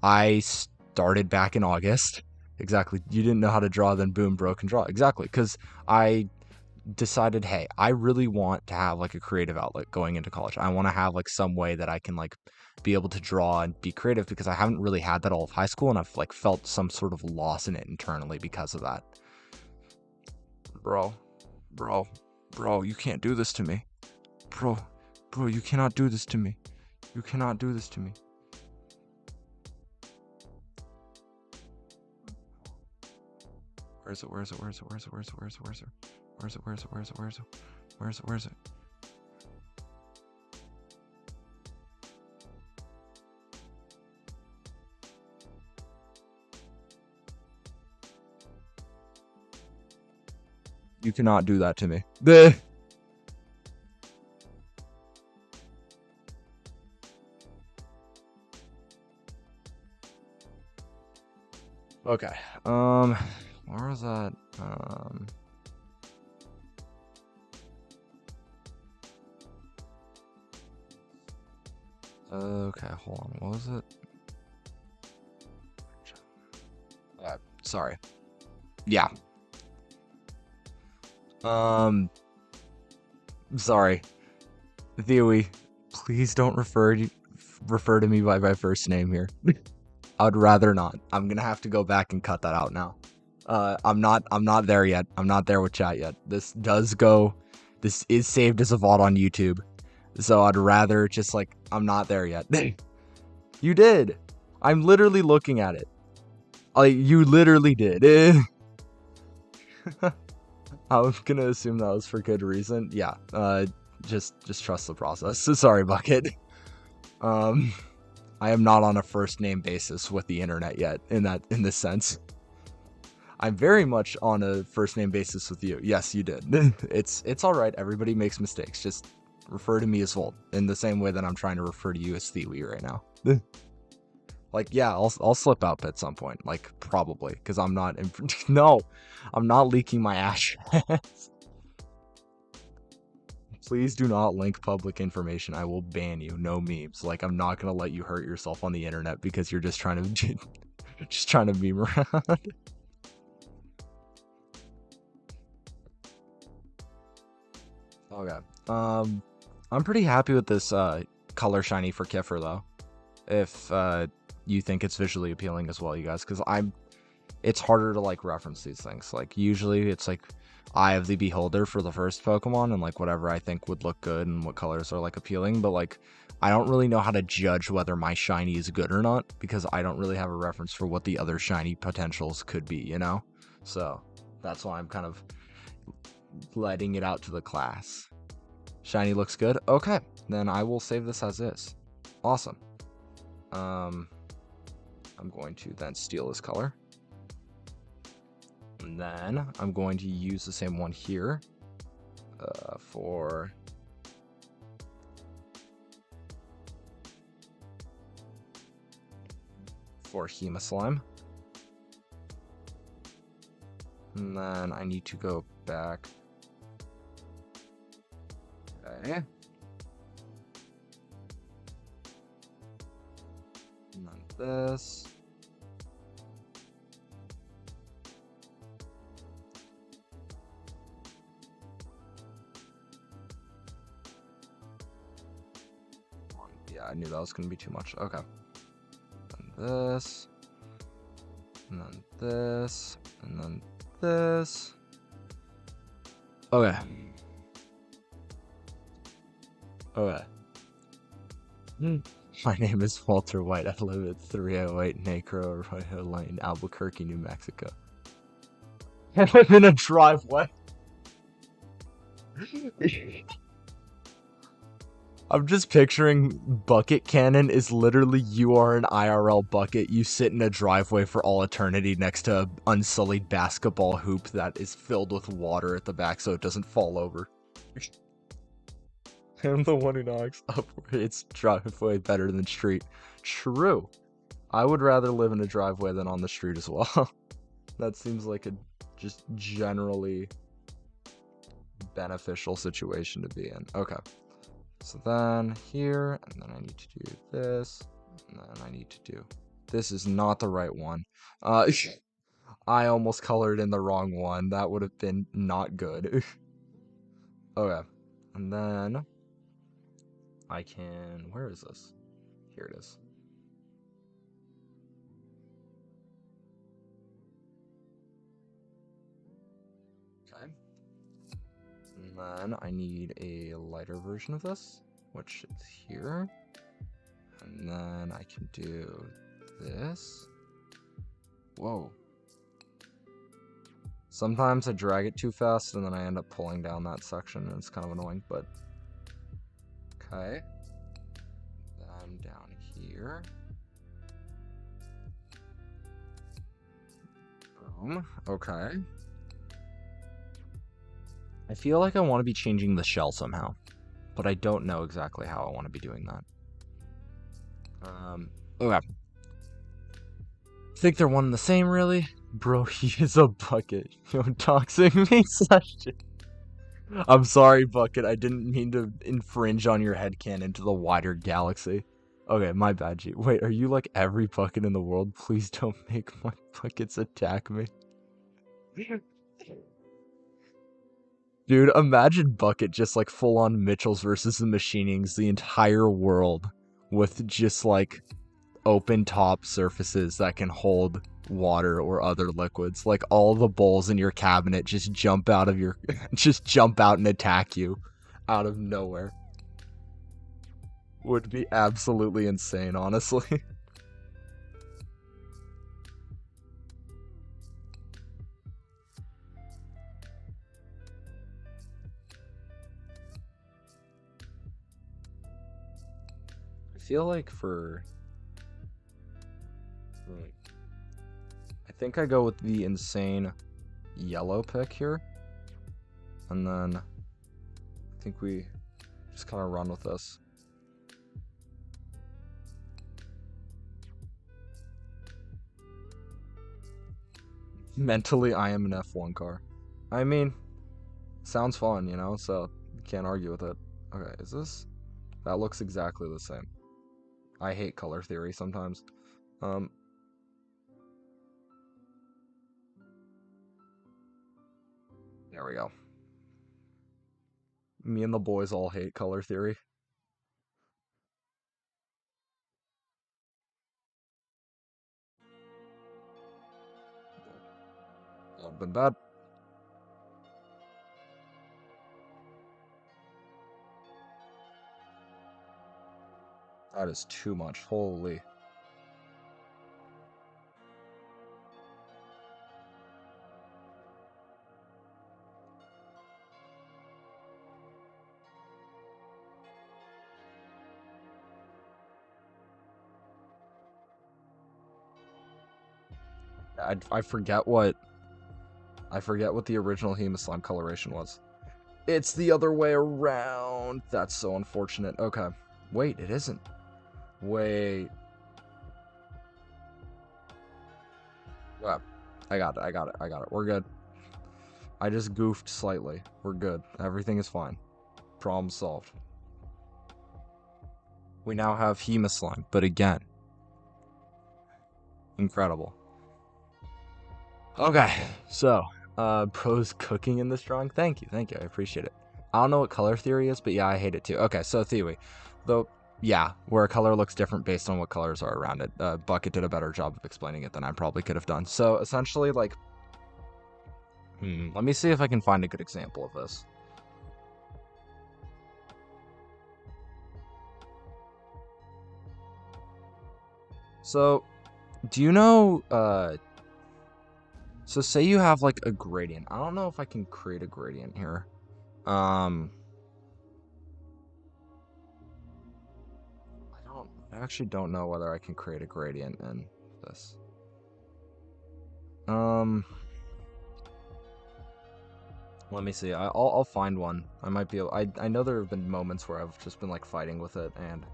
I started back in August. Exactly. You didn't know how to draw, then boom, bro can draw. Exactly. Because I decided, hey, I really want to have like a creative outlet going into college. I want to have like some way that I can like be able to draw and be creative, because I haven't really had that all of high school, and I've like felt some sort of loss in it internally because of that. Bro, bro, bro, you can't do this to me. Bro, you cannot do this to me. You cannot do this to me. Where is it? Where is it? Where is it? Where is it? Where is it? Where is it? Where is it? Where is it? Where is it? Where is it? Where is it? Where is it? Where is it? You cannot do that to me. Okay. Where was that? Okay, hold on. What was it? Sorry. Yeah. Sorry. Theory, please don't refer to me by my first name here. I'd rather not. I'm gonna have to go back and cut that out now. I'm not there yet. I'm not there with chat yet. This is saved as a VOD on YouTube. So I'd rather just like, I'm not there yet. You did. I'm literally looking at it. You literally did. I'm gonna assume that was for good reason. Yeah. Just trust the process. Sorry, Bucket. I am not on a first name basis with the internet yet in this sense. I'm very much on a first name basis with you. Yes, you did. It's all right. Everybody makes mistakes. Just refer to me as Volt in the same way that I'm trying to refer to you as Theory right now. Like, yeah, I'll slip up at some point, like probably, because I'm not. No, I'm not leaking my ash. Please do not link public information. I will ban you. No memes. Like, I'm not gonna let you hurt yourself on the internet because you're just trying to meme around. Okay. I'm pretty happy with this color shiny for Kiffer though. If you think it's visually appealing as well, you guys, because it's harder to like reference these things. Like usually it's like Eye of the Beholder for the first Pokemon and like whatever I think would look good and what colors are like appealing, but like I don't really know how to judge whether my shiny is good or not because I don't really have a reference for what the other shiny potentials could be, you know? So that's why I'm kind of letting it out to the class. Shiny looks good. Okay, then I will save this as is. Awesome. I'm going to then steal this color. And then I'm going to use the same one here for Hema Slime. And then I need to go back. Okay. And then this. Yeah, I knew that was going to be too much. Okay. And this. And then this. And then this. Okay. Okay. My name is Walter White. I live at 308 Negro Arroyo Lane, Albuquerque, New Mexico. I live in a driveway. I'm just picturing bucket cannon is literally you are an IRL bucket. You sit in a driveway for all eternity next to an unsullied basketball hoop that is filled with water at the back so it doesn't fall over. I'm the one who knocks up its driveway better than street. True. I would rather live in a driveway than on the street as well. That seems like a just generally beneficial situation to be in. Okay. So then here, and then I need to do this, and then I need to do... This is not the right one. I almost colored in the wrong one. That would have been not good. Okay. And then I can... Where is this? Here it is. Okay. And then I need a lighter version of this, which is here. And then I can do this. Whoa. Sometimes I drag it too fast and then I end up pulling down that section and it's kind of annoying, but... Okay. Then down here. Boom. Okay. I feel like I want to be changing the shell somehow, but I don't know exactly how I want to be doing that. Okay. Think they're one and the same, really? Bro, he is a bucket. Yo, doxing me such shit. I'm sorry, Bucket. I didn't mean to infringe on your headcanon to the wider galaxy. Okay, my bad, G. Wait, are you like every bucket in the world? Please don't make my buckets attack me. Dude, imagine Bucket just like full on Mitchell's versus the Machinings, the entire world with just like open top surfaces that can hold water or other liquids. Like all the bowls in your cabinet just jump out of your just jump out and attack you out of nowhere. Would be absolutely insane, honestly. I feel like I think I go with the insane yellow pick here. And then I think we just kind of run with this. Mentally, I am an F1 car. I mean, sounds fun, you know, so can't argue with it. Okay, is this? That looks exactly the same. I hate color theory sometimes. There we go. Me and the boys all hate color theory. That would've been bad. That is too much. Holy. I forget what the original Hema Slime coloration was. It's the other way around. That's so unfortunate. Okay. Wait, it isn't. Wait. Yeah, I got it. We're good. I just goofed slightly. We're good. Everything is fine. Problem solved. We now have Hema Slime, but again, incredible. Okay, so, pros cooking in this drawing. Thank you, I appreciate it. I don't know what color theory is, but yeah, I hate it too. Okay, so theory. Though, yeah, where a color looks different based on what colors are around it. Bucket did a better job of explaining it than I probably could have done. So, essentially, like, Let me see if I can find a good example of this. So, do you know, so say you have like a gradient. I don't know if I can create a gradient here. I actually don't know whether I can create a gradient in this. Let me see. I'll find one. I might be able, I know there have been moments where I've just been like fighting with it and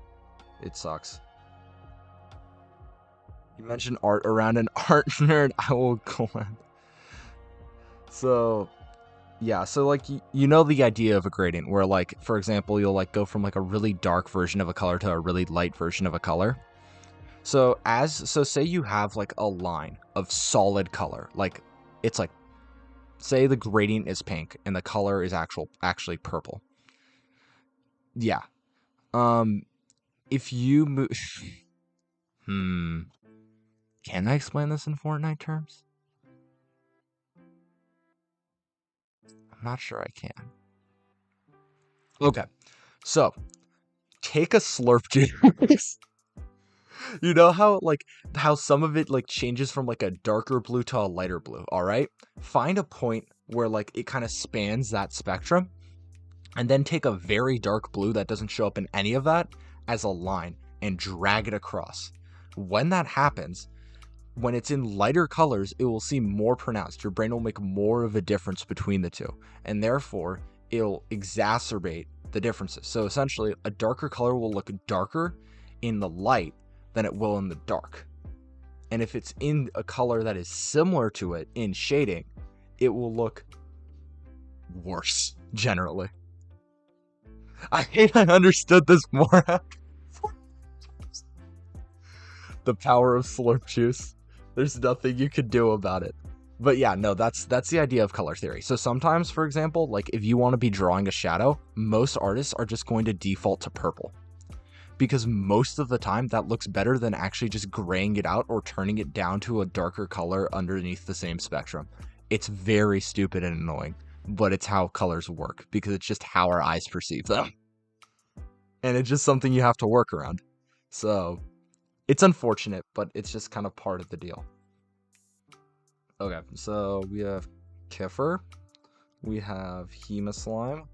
it sucks. You mentioned art around an art nerd. I will go on. So, yeah, so like you know the idea of a gradient where like for example you'll like go from like a really dark version of a color to a really light version of a color. So say you have like a line of solid color, like it's like say the gradient is pink and the color is actually purple. Yeah. If you move can I explain this in Fortnite terms? I'm not sure I can. Okay. So, take a slurp juice. You know how some of it like changes from like a darker blue to a lighter blue, all right? Find a point where like it kind of spans that spectrum and then take a very dark blue that doesn't show up in any of that as a line and drag it across. When that happens, when it's in lighter colors, it will seem more pronounced. Your brain will make more of a difference between the two, and therefore it'll exacerbate the differences. So essentially, a darker color will look darker in the light than it will in the dark. And if it's in a color that is similar to it in shading, it will look worse, generally. I hate I understood this more after the power of slurp juice. There's nothing you could do about it. But yeah, no, that's the idea of color theory. So sometimes, for example, like if you want to be drawing a shadow, most artists are just going to default to purple. Because most of the time that looks better than actually just graying it out or turning it down to a darker color underneath the same spectrum. It's very stupid and annoying, but it's how colors work because it's just how our eyes perceive them. And it's just something you have to work around. So it's unfortunate, but it's just kind of part of the deal. Okay, so we have Kefir. We have Hema Slime.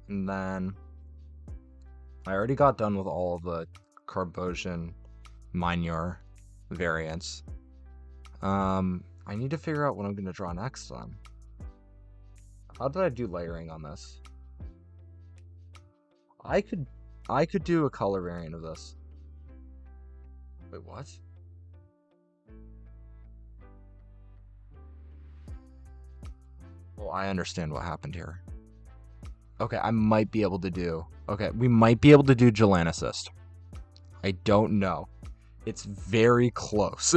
And then I already got done with all of the Carbosian Minor variants. I need to figure out what I'm going to draw next then. How did I do layering on this? I could do a color variant of this. Wait, what? Well, I understand what happened here. Okay, I might be able to do... Okay, we might be able to do Gelanicist. I don't know. It's very close.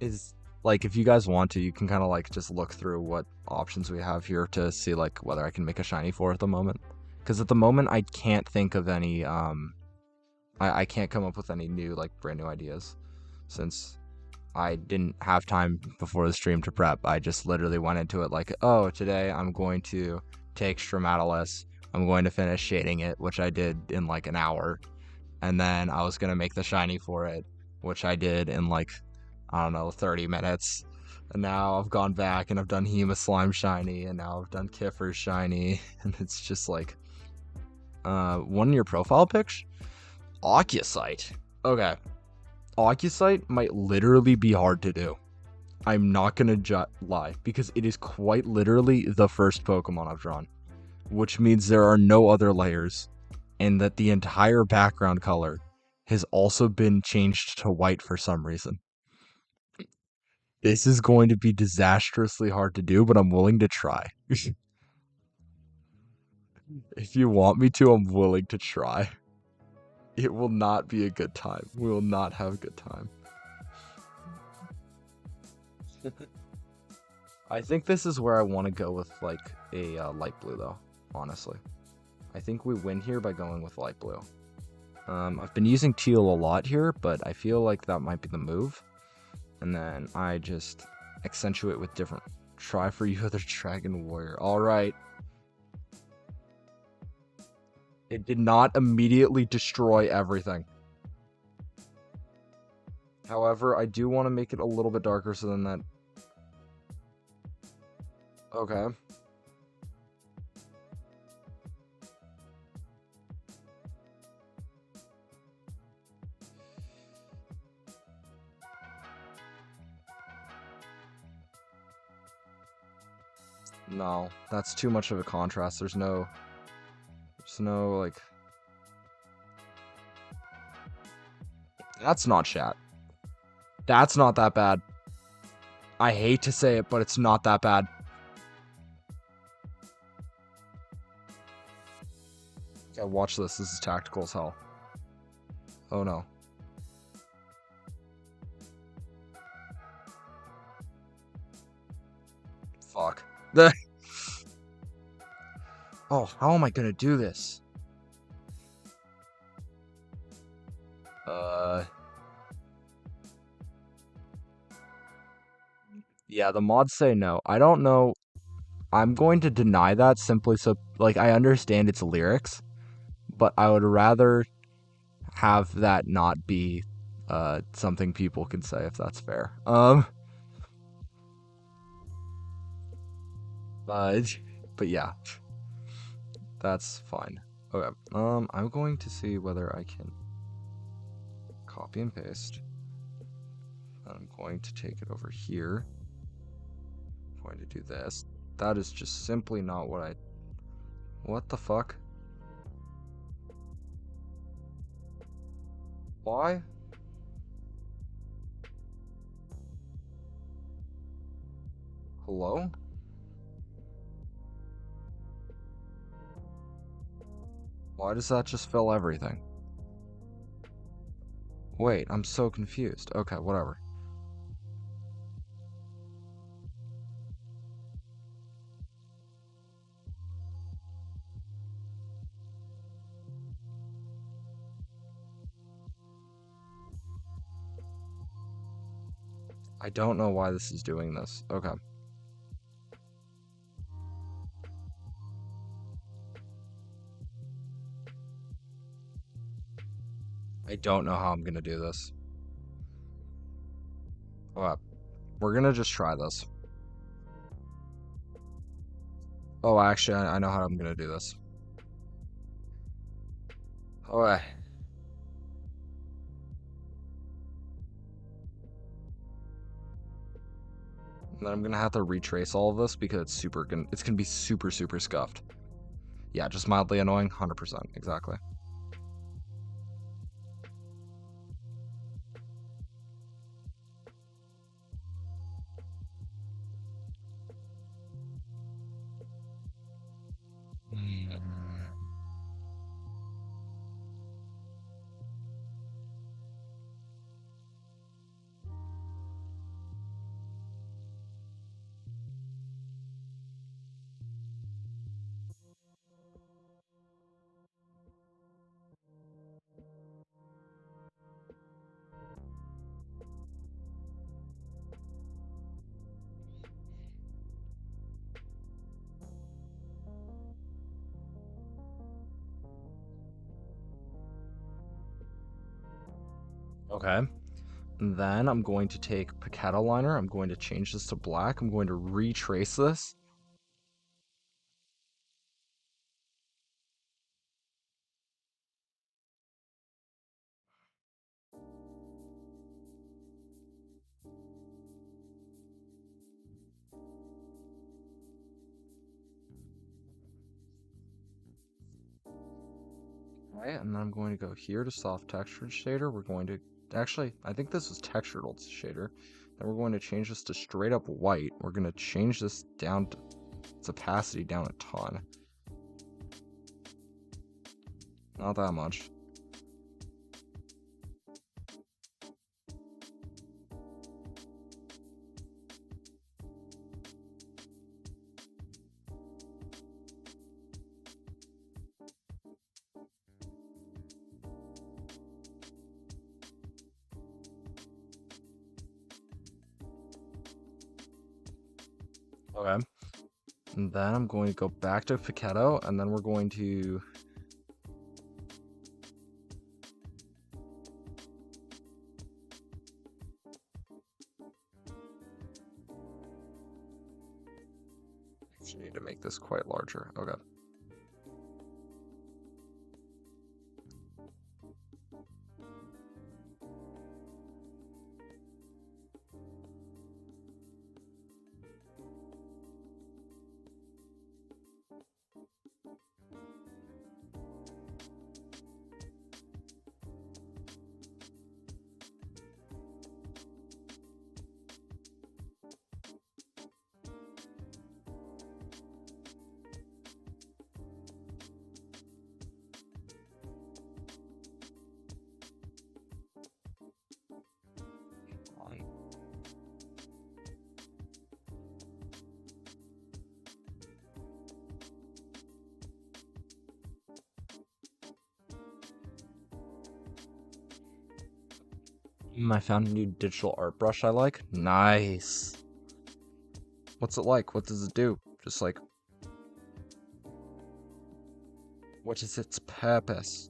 Is... Like, if you guys want to, you can kind of, like, just look through what options we have here to see, like, whether I can make a shiny for at the moment. Because at the moment, I can't think of any, I can't come up with any new, like, brand new ideas. Since I didn't have time before the stream to prep. I just literally went into it like, oh, today I'm going to take Stromatalus. I'm going to finish shading it, which I did in, like, an hour. And then I was going to make the shiny for it, which I did in, like, I don't know, 30 minutes. And now I've gone back and I've done Hema Slime shiny, and now I've done Kiffer shiny, and it's just like, one in your profile pics? Occusite. Okay. Occusite might literally be hard to do. I'm not gonna lie, because it is quite literally the first Pokemon I've drawn, which means there are no other layers, and that the entire background color has also been changed to white for some reason. This is going to be disastrously hard to do, but I'm willing to try. If you want me to, I'm willing to try. It will not be a good time. We will not have a good time. I think this is where I want to go with, like, a light blue, though, honestly. I think we win here by going with light blue. I've been using teal a lot here, but I feel like that might be the move. And then I just accentuate with different. Try for you, other dragon warrior. All right. It did not immediately destroy everything. However, I do want to make it a little bit darker so then that... Okay. No, that's too much of a contrast. There's no, like... That's not chat. That's not that bad. I hate to say it, but it's not that bad. Yeah, watch this. This is tactical as hell. Oh no. Fuck. Oh, how am I gonna do this? Yeah, the mods say no. I don't know. I'm going to deny that simply so, like, I understand its lyrics, but I would rather have that not be something people can say, if that's fair. But yeah, that's fine. Okay, I'm going to see whether I can copy and paste. I'm going to take it over here. I'm going to do this. That is just simply not what I... What the fuck? Why? Hello? Why does that just fill everything? Wait, I'm so confused. Okay, whatever. I don't know why this is doing this. Okay. I don't know how I'm gonna do this. Okay. We're gonna just try this. Oh, actually, I know how I'm gonna do this. Okay. And then I'm gonna have to retrace all of this because it's gonna be super scuffed. Yeah, just mildly annoying, 100%, exactly. Okay. Then I'm going to take Picado liner. I'm going to change this to black. I'm going to retrace this. Right, and then I'm going to go here to soft textured shader. We're going to actually, I think this was textured shader. Then we're going to change this to straight up white. We're going to change this down to its opacity down a ton. Not that much. Okay. And then I'm going to go back to Pichetto, and then we're going to. Actually need to make this quite larger. Okay. I found a new digital art brush I like. Nice. What's it like? What does it do? Just like, what is its purpose?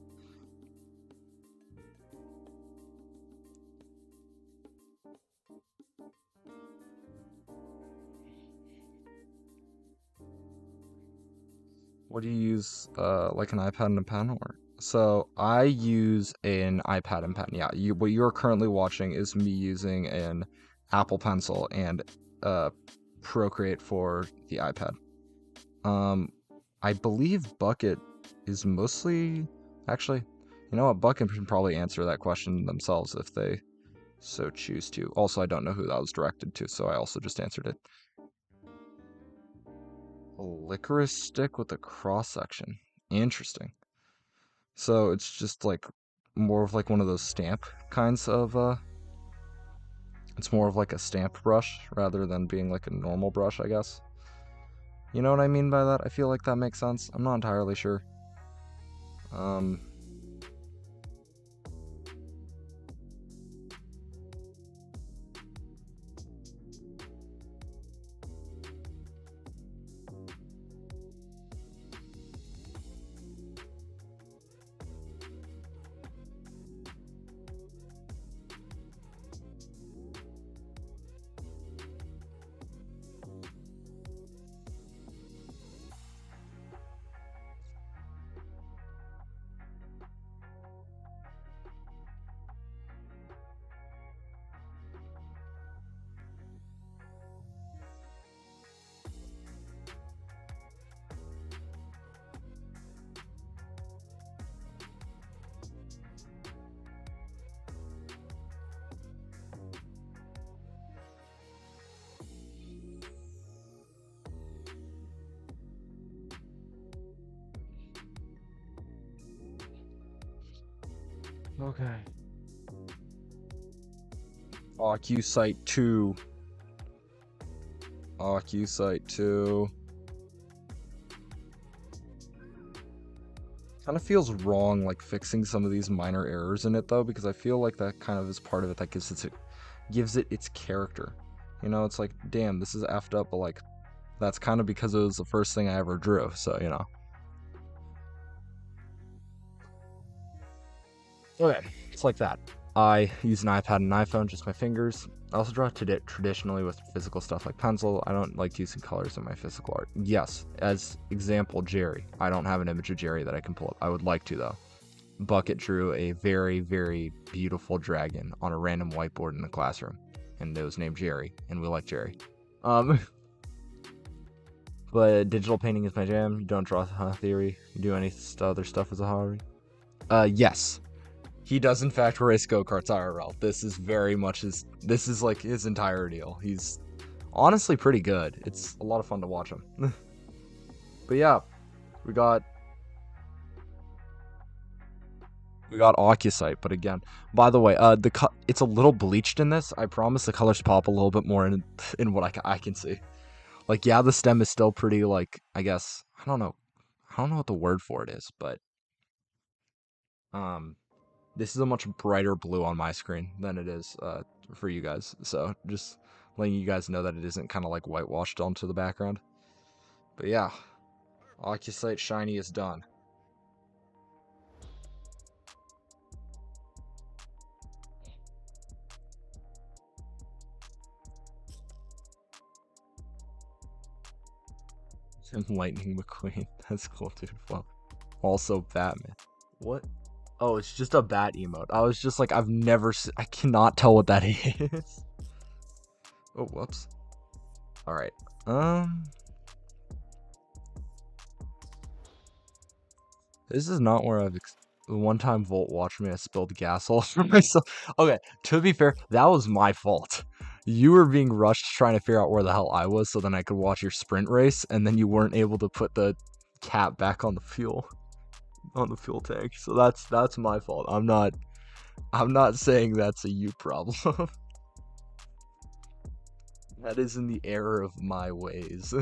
What do you use? Like an iPad and a pen, or? So I use an iPad and pen. Yeah, what you're currently watching is me using an Apple Pencil and uh, Procreate for the iPad. Um, I believe Bucket is mostly actually. You know what? Bucket can probably answer that question themselves if they so choose to. Also, I don't know who that was directed to, so I also just answered it. A licorice stick with a cross section. Interesting. So it's just like more of like one of those stamp kinds of it's more of like a stamp brush rather than being like a normal brush, I guess. You know what I mean by that? I feel like that makes sense. I'm not entirely sure. Um okay. Occusite 2. Occusite 2. Kind of feels wrong like fixing some of these minor errors in it though, because I feel like that kind of is part of it that gives it its character. You know, it's like, damn, this is effed up, but like that's kind of because it was the first thing I ever drew, so you know. Okay, it's like that. I use an iPad and an iPhone, just my fingers. I also draw traditionally with physical stuff like pencil. I don't like using colors in my physical art. Yes, as example, Jerry. I don't have an image of Jerry that I can pull up. I would like to though. Bucket drew a very, very beautiful dragon on a random whiteboard in the classroom, and it was named Jerry, and we like Jerry. Um, but digital painting is my jam. You don't draw theory. You do any other stuff as a hobby? Yes. He does in fact race go-karts IRL. This is very much his. This is like his entire deal. He's honestly pretty good. It's a lot of fun to watch him. But yeah, we got we got Occusite. But again, by the way, it's a little bleached in this. I promise the colors pop a little bit more in what I can see. Like yeah, the stem is still pretty like I guess I don't know what the word for it is, but um this is a much brighter blue on my screen than it is for you guys. So just letting you guys know that it isn't kind of like whitewashed onto the background. But yeah, Occusite Shiny is done. And Lightning McQueen. That's cool, dude. Well, also Batman. What? Oh, it's just a bat emote. I was just like, I cannot tell what that is. Oh, whoops. All right. This is not where the one time Volt watched me, I spilled gas all over myself. Okay, to be fair, that was my fault. You were being rushed trying to figure out where the hell I was so then I could watch your sprint race, and then you weren't able to put the cap back on the fuel tank. So that's my fault. I'm not saying that's a you problem. That is in the error of my ways.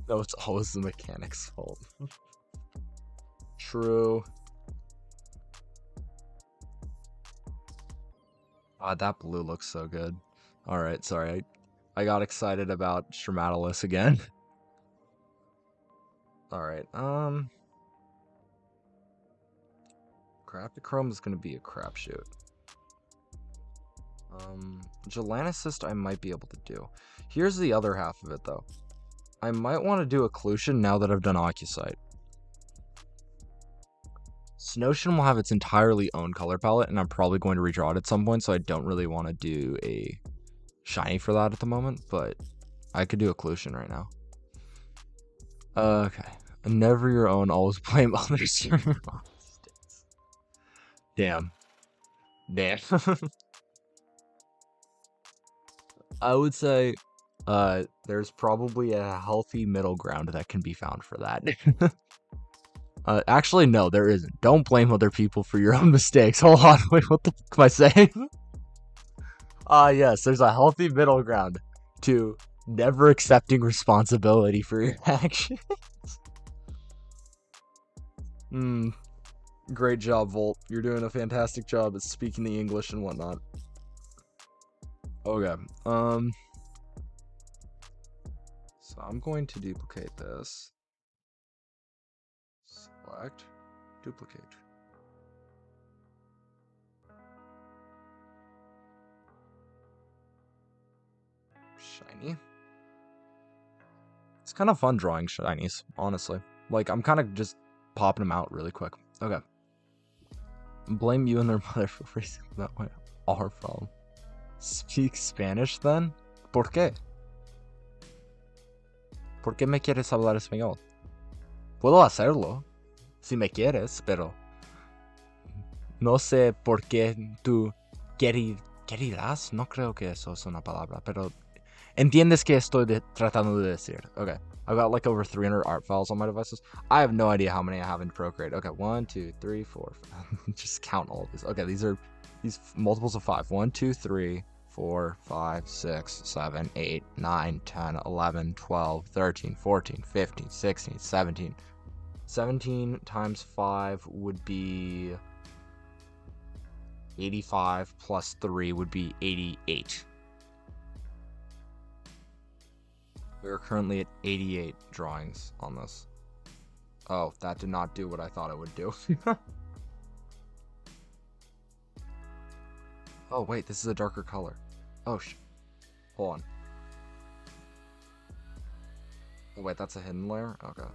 No, it's always the mechanic's fault. True. That blue looks so good. Alright, sorry. I got excited about Stromatalus again. Alright, Craptochrome is gonna be a crapshoot. Gelanicist I might be able to do. Here's the other half of it, though. I might want to do Occlusion now that I've done Occusite. Snowshin will have its entirely own color palette, and I'm probably going to redraw it at some point, so I don't really want to do a shiny for that at the moment, but I could do Occlusion right now. Okay. Never your own, always blame others. Damn. I would say there's probably a healthy middle ground that can be found for that. Actually, no, there isn't. Don't blame other people for your own mistakes. Hold on, wait, what the fuck am I saying? Yes, there's a healthy middle ground to never accepting responsibility for your actions. Great job, Volt. You're doing a fantastic job at speaking the English and whatnot. Okay, so I'm going to duplicate this. Select, duplicate. Shiny. It's kind of fun drawing shinies, honestly. Like, I'm kind of just popping them out really quick. Okay. Blame you and their mother for phrasing that way. Our problem. Speak Spanish, then? ¿Por qué? ¿Por qué me quieres hablar español? Puedo hacerlo, si me quieres, pero no sé por qué tú querirás. No creo que eso es una palabra, pero entiendes que estoy tratando de decir. Okay. I've got like over 300 art files on my devices. I have no idea how many I have in Procreate. Okay, 1, 2, 3, 4, 5. Just count all of these. Okay, these are these multiples of 5. 1, 2, 3, 4, 5, 6, 7, 8, 9, 10, 11, 12, 13, 14, 15, 16, 17. 17 times 5 would be 85 plus 3 would be 88. We are currently at 88 drawings on this. Oh, that did not do what I thought it would do. Oh, wait, this is a darker color. Oh, hold on. Oh, wait, that's a hidden layer? Okay.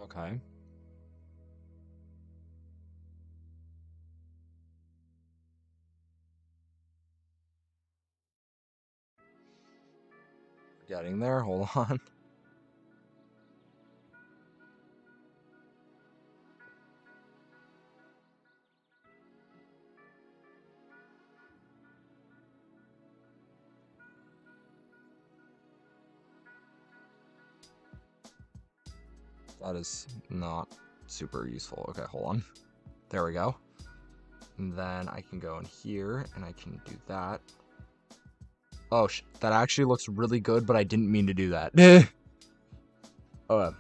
Okay. Getting there. Hold on. That is not super useful. Okay, hold on. There we go. And then I can go in here and I can do that. Oh, that actually looks really good, but I didn't mean to do that. Oh,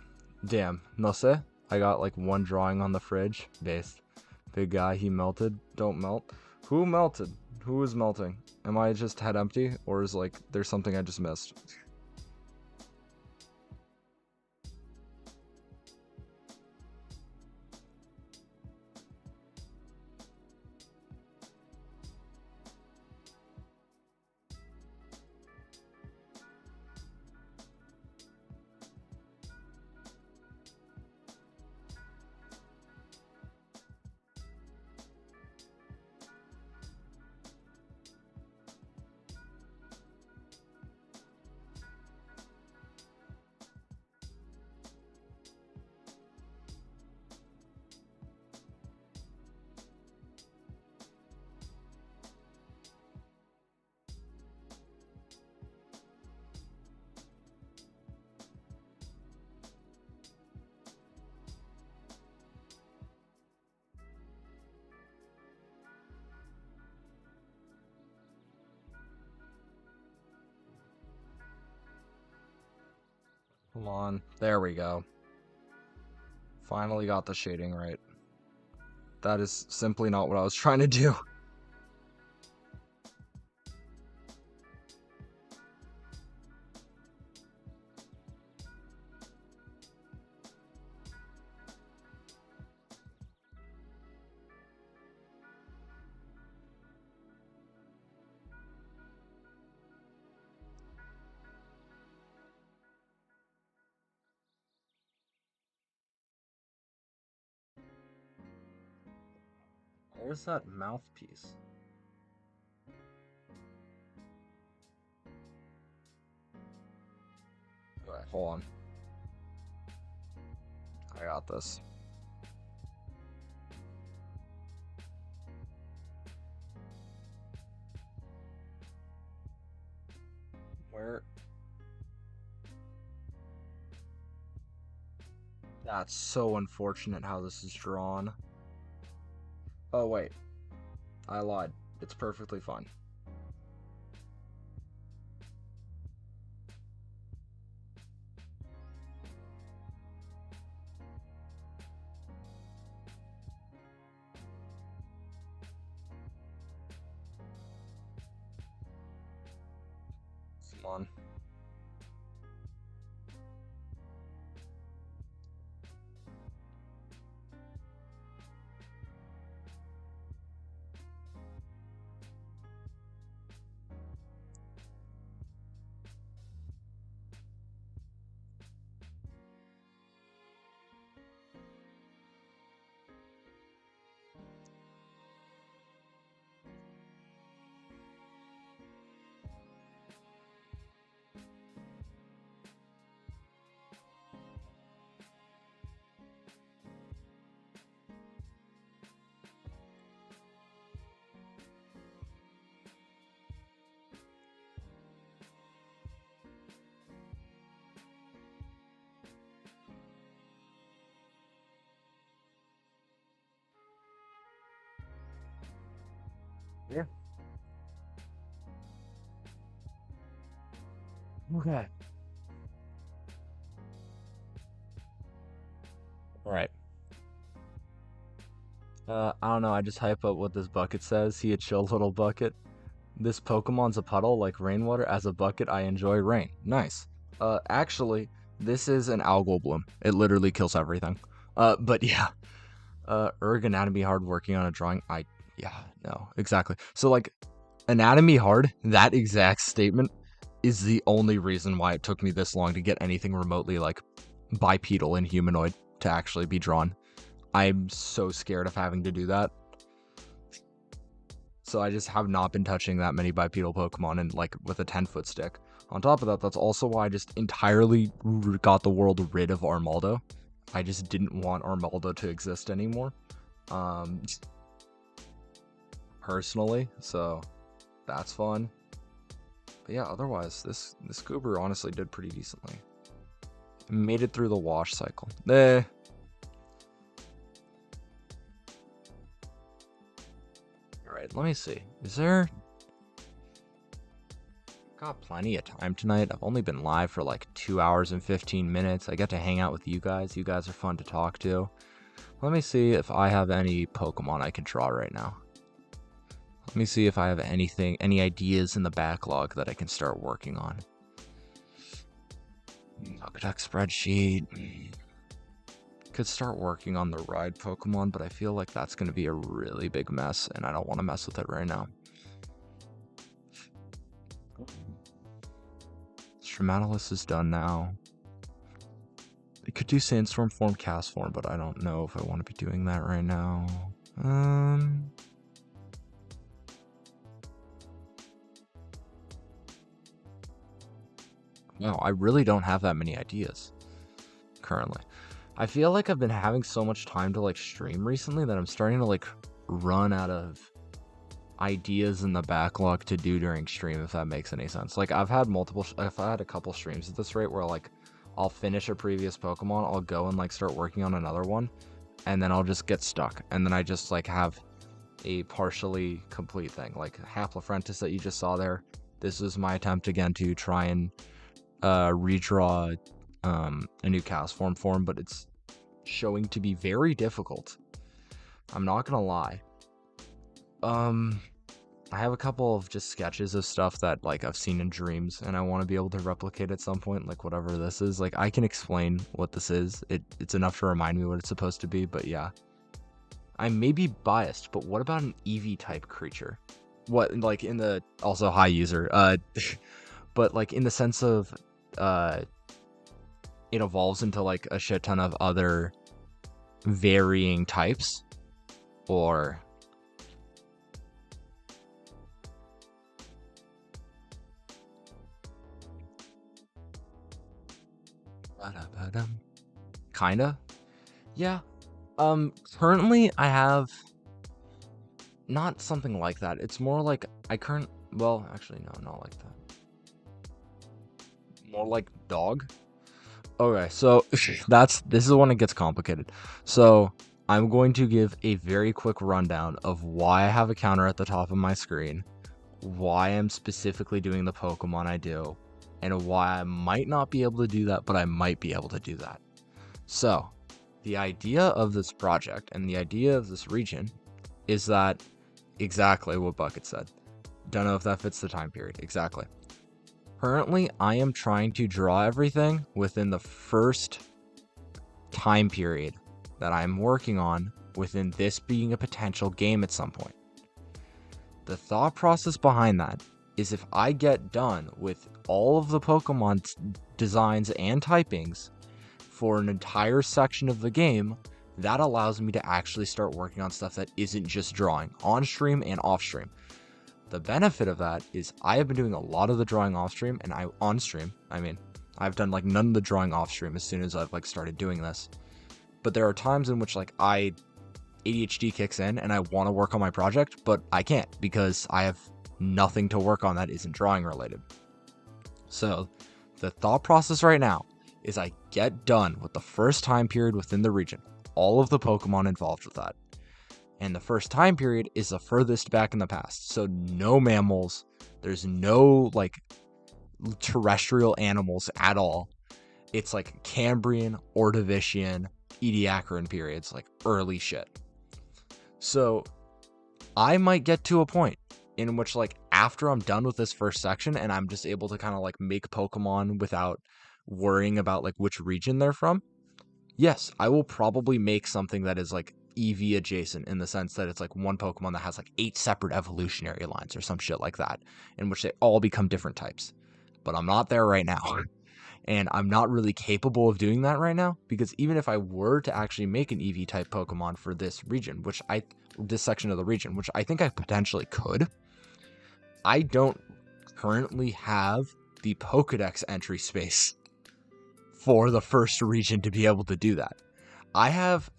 damn. No sé. I got like one drawing on the fridge. Based. Big guy, he melted. Don't melt. Who melted? Who is melting? Am I just head empty? Or is like, there's something I just missed? Come on. There we go. Finally got the shading right. That is simply not what I was trying to do. Where's that mouthpiece? Okay, hold on. I got this. Where? That's so unfortunate how this is drawn. Oh, wait. I lied. It's perfectly fine. Come on. Yeah. Okay. Alright. I don't know, I just hype up what this bucket says. He a chill little bucket. This Pokemon's a puddle like rainwater. As a bucket, I enjoy rain. Nice. Actually, this is an algal bloom. It literally kills everything. But yeah. Anatomy hard working on a drawing. Yeah, no, exactly. So like, anatomy hard, that exact statement is the only reason why it took me this long to get anything remotely like bipedal and humanoid. to actually be drawn. I'm so scared of having to do that. So I just have not been touching that many bipedal Pokemon and like with a 10-foot stick. On top of that, that's also why I just entirely got the world rid of Armaldo. I just didn't want Armaldo to exist anymore. Personally, so that's fun. But yeah, otherwise, this Goober honestly did pretty decently. Made it through the wash cycle. Alright, let me see. Is there... Got plenty of time tonight. I've only been live for like 2 hours and 15 minutes. I get to hang out with you guys. You guys are fun to talk to. Let me see if I have any Pokemon I can draw right now. Let me see if I have any ideas in the backlog that I can start working on. Pokedex spreadsheet. Could start working on the ride Pokemon, but I feel like that's going to be a really big mess, and I don't want to mess with it right now. Stromatalus is done now. I could do Sandstorm form, Cast form, but I don't know if I want to be doing that right now. Wow, I really don't have that many ideas currently. I feel like I've been having so much time to like stream recently that I'm starting to like run out of ideas in the backlog to do during stream, if that makes any sense. Like I've had a couple streams at this rate where like I'll finish a previous Pokemon, I'll go and like start working on another one, and then I'll just get stuck, and then I just like have a partially complete thing. Like Haplofrentis that you just saw there, this is my attempt again to try and redraw a new cast form, but it's showing to be very difficult. I'm not gonna lie. I have a couple of just sketches of stuff that like I've seen in dreams, and I want to be able to replicate at some point, like whatever this is. Like I can explain what this is. It's enough to remind me what it's supposed to be, but yeah. I may be biased, but what about an EV type creature? What, like in the, also high user, but like in the sense of it evolves into like a shit ton of other varying types, or kinda, yeah. Currently I have not something like that. It's more like well, actually no, not like that. More like dog. Okay, so this is when it gets complicated. So I'm going to give a very quick rundown of why I have a counter at the top of my screen, why I'm specifically doing the Pokemon I do, and why I might not be able to do that, but I might be able to do that. So the idea of this project and the idea of this region is that exactly what Bucket said. Don't know if that fits the time period. Exactly. Currently, I am trying to draw everything within the first time period that I'm working on, within this being a potential game at some point. The thought process behind that is if I get done with all of the Pokemon designs and typings for an entire section of the game, that allows me to actually start working on stuff that isn't just drawing on stream and off stream. The benefit of that is I have been doing a lot of the drawing off stream, and on stream, I mean, I've done like none of the drawing off stream as soon as I've like started doing this. But there are times in which like ADHD kicks in and I want to work on my project, but I can't because I have nothing to work on that isn't drawing related. So the thought process right now is I get done with the first time period within the region, all of the Pokemon involved with that. And the first time period is the furthest back in the past. So no mammals, there's no like terrestrial animals at all. It's like Cambrian, Ordovician, Ediacaran periods, like early shit. So I might get to a point in which like after I'm done with this first section and I'm just able to kind of like make Pokemon without worrying about like which region they're from, yes, I will probably make something that is like EV adjacent, in the sense that it's like one Pokemon that has like 8 separate evolutionary lines or some shit like that, in which they all become different types. But I'm not there right now. And I'm not really capable of doing that right now, because even if I were to actually make an EV type Pokemon for this region, this section of the region, which I think I potentially could, I don't currently have the Pokedex entry space for the first region to be able to do that. I have,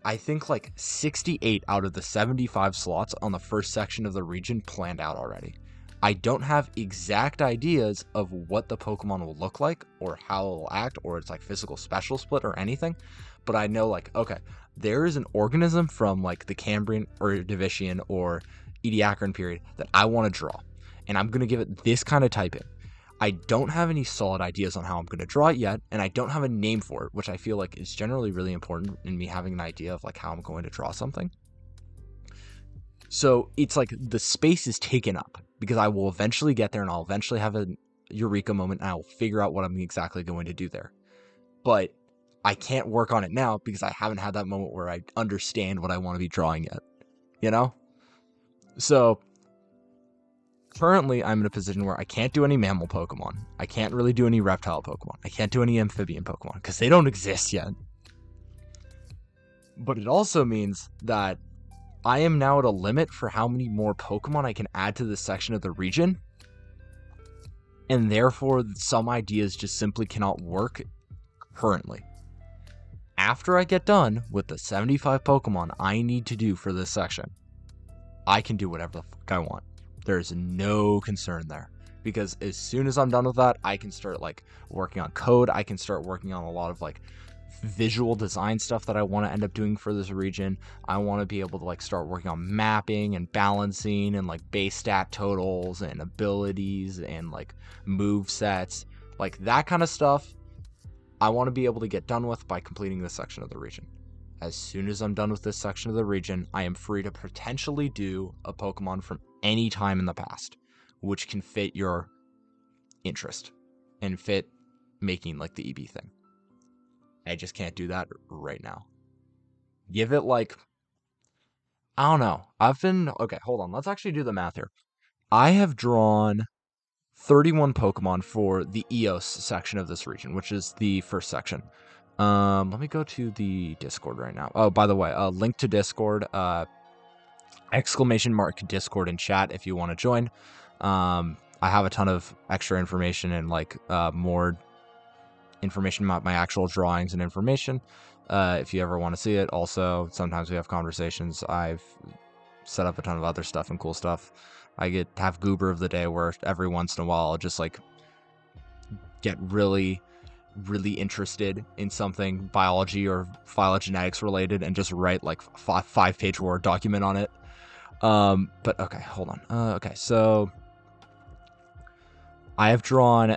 I think, like 68 out of the 75 slots on the first section of the region planned out already. I don't have exact ideas of what the Pokemon will look like or how it will act or its like physical special split or anything, but I know like, okay, there is an organism from like the Cambrian or Ordovician or Ediacaran period that I want to draw, and I'm going to give it this kind of typing. I don't have any solid ideas on how I'm going to draw it yet, and I don't have a name for it, which I feel like is generally really important in me having an idea of like how I'm going to draw something. So it's like the space is taken up because I will eventually get there and I'll eventually have a eureka moment and I'll figure out what I'm exactly going to do there. But I can't work on it now because I haven't had that moment where I understand what I want to be drawing yet, you know? So currently I'm in a position where I can't do any mammal Pokemon. I can't really do any reptile Pokemon. I can't do any amphibian Pokemon because they don't exist yet. But it also means that I am now at a limit for how many more Pokemon I can add to this section of the region, and therefore some ideas just simply cannot work currently. After I get done with the 75 Pokemon I need to do for this section, I can do whatever the fuck I want. There's no concern there, because as soon as I'm done with that, I can start like working on code. I can start working on a lot of like visual design stuff that I want to end up doing for this region. I want to be able to like start working on mapping and balancing and like base stat totals and abilities and like move sets, like that kind of stuff. I want to be able to get done with by completing this section of the region. As soon as I'm done with this section of the region, I am free to potentially do a Pokemon from any time in the past, which can fit your interest and fit making like the EB thing. I just can't do that right now. Give it like, I don't know. Okay, hold on. Let's actually do the math here. I have drawn 31 Pokemon for the Eos section of this region, which is the first section. Let me go to the Discord right now. Oh, by the way, link to Discord, ! Discord in chat if you want to join. I have a ton of extra information and like more information about my actual drawings and information if you ever want to see it. Also, sometimes we have conversations. I've set up a ton of other stuff and cool stuff. I get have Goober of the Day, where every once in a while I'll just like get really interested in something biology or phylogenetics related and just write like 5-page Word document on it. But okay, hold on. Okay, so I have drawn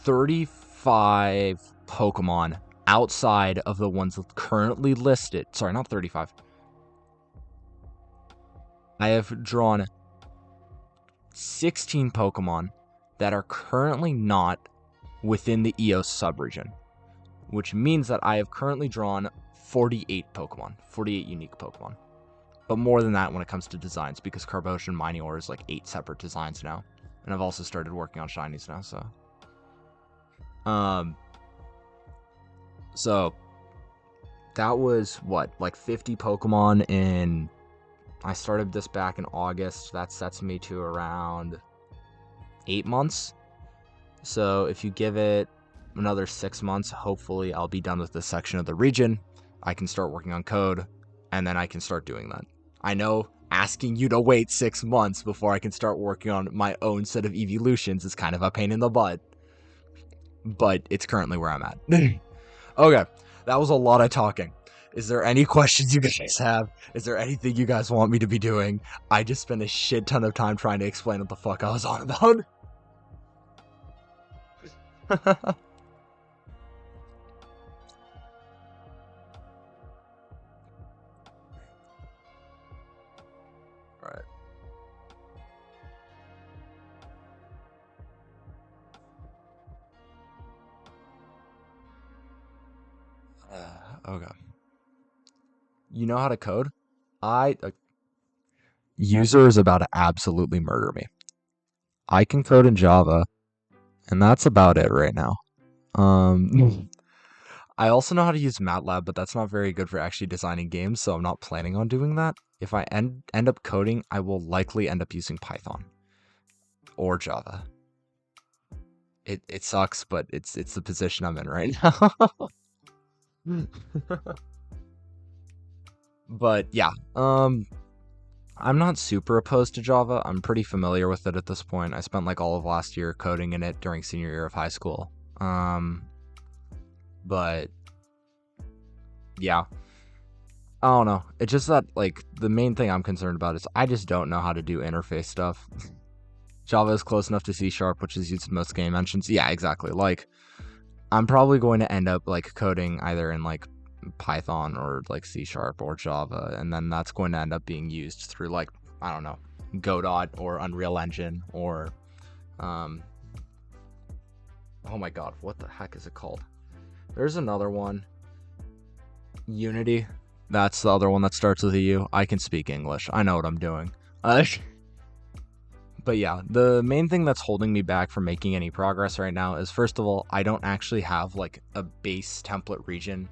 35 Pokemon outside of the ones currently listed. Sorry, not 35. I have drawn 16 Pokemon that are currently not within the Eos subregion, which means that I have currently drawn 48 Pokemon, 48 unique Pokemon. But more than that when it comes to designs, because Carboshan and Minior is like 8 separate designs now. And I've also started working on shinies now, so. So that was what, like 50 Pokemon in. I started this back in August. That sets me to around 8 months. So if you give it another 6 months, hopefully I'll be done with this section of the region. I can start working on code, and then I can start doing that. I know asking you to wait 6 months before I can start working on my own set of evolutions is kind of a pain in the butt, but it's currently where I'm at. Okay, that was a lot of talking. Is there any questions you guys have? Is there anything you guys want me to be doing? I just spent a shit ton of time trying to explain what the fuck I was on about. Alright. Okay. You know how to code? User is about to absolutely murder me. I can code in Java, and that's about it right now. I also know how to use MATLAB, but that's not very good for actually designing games, so I'm not planning on doing that. If I end up coding, I will likely end up using Python or Java. It sucks, but it's the position I'm in right now. But yeah, I'm not super opposed to Java. I'm pretty familiar with it at this point. I spent like all of last year coding in it during senior year of high school. But yeah, I don't know. It's just that like the main thing I'm concerned about is I just don't know how to do interface stuff. Java is close enough to C#, which is used in most game engines. Yeah, exactly. Like I'm probably going to end up like coding either in like Python or like C# or Java, and then that's going to end up being used through like, I don't know, Godot or Unreal Engine or oh my god, what the heck is it called? There's another one. Unity. That's the other one that starts with a U. I can speak English. I know what I'm doing. But yeah, the main thing that's holding me back from making any progress right now is, first of all, I don't actually have like a base template region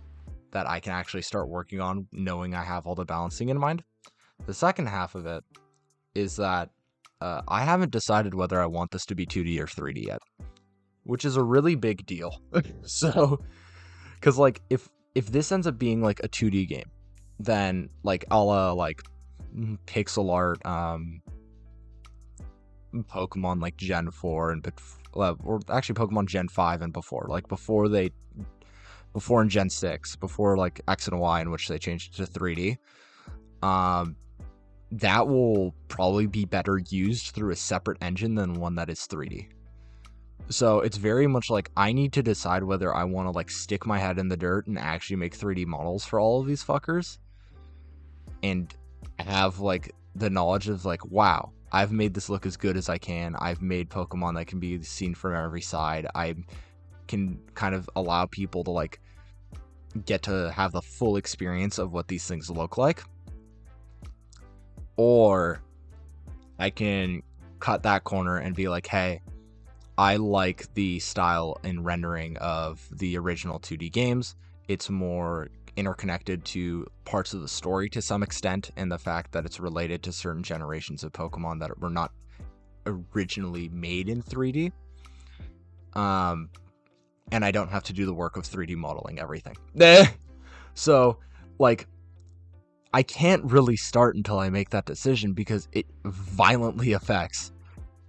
that I can actually start working on, knowing I have all the balancing in mind. The second half of it is that I haven't decided whether I want this to be 2D or 3D yet, which is a really big deal. So, because like if this ends up being like a 2D game, then like a la like pixel art, Pokemon like Gen 4 and or actually Pokemon Gen 5 and before, like before in Gen 6, before like X and Y, in which they changed it to 3D, that will probably be better used through a separate engine than one that is 3D. So it's very much like I need to decide whether I want to like stick my head in the dirt and actually make 3D models for all of these fuckers and have like the knowledge of like, wow, I've made this look as good as I can. I've made Pokemon that can be seen from every side. I can kind of allow people to like get to have the full experience of what these things look like. Or I can cut that corner and be like, hey, I like the style and rendering of the original 2D games. It's more interconnected to parts of the story to some extent, and the fact that it's related to certain generations of Pokemon that were not originally made in 3D. And I don't have to do the work of 3D modeling everything. So, like, I can't really start until I make that decision because it violently affects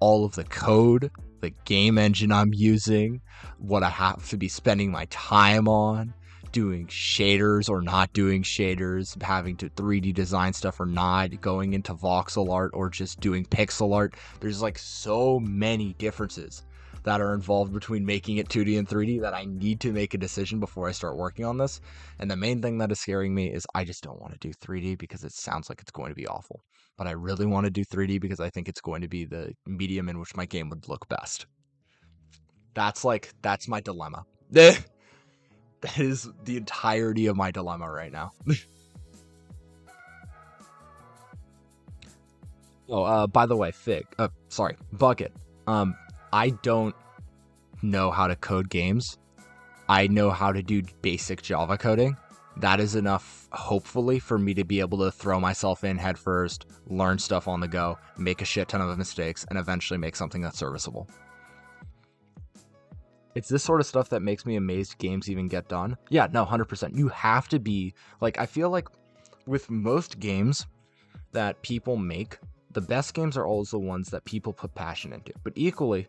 all of the code, the game engine I'm using, what I have to be spending my time on, doing shaders or not doing shaders, having to 3D design stuff or not, going into voxel art or just doing pixel art. There's like so many differences that are involved between making it 2D and 3D that I need to make a decision before I start working on this. And the main thing that is scaring me is I just don't want to do 3D because it sounds like it's going to be awful. But I really want to do 3D because I think it's going to be the medium in which my game would look best. That's my dilemma. That is the entirety of my dilemma right now. Oh, by the way, Bucket. I don't know how to code games. I know how to do basic Java coding. That is enough, hopefully, for me to be able to throw myself in head first, learn stuff on the go, make a shit ton of mistakes, and eventually make something that's serviceable. It's this sort of stuff that makes me amazed games even get done. Yeah, no, 100%. You have to be, like, I feel like with most games that people make, the best games are always the ones that people put passion into. But equally,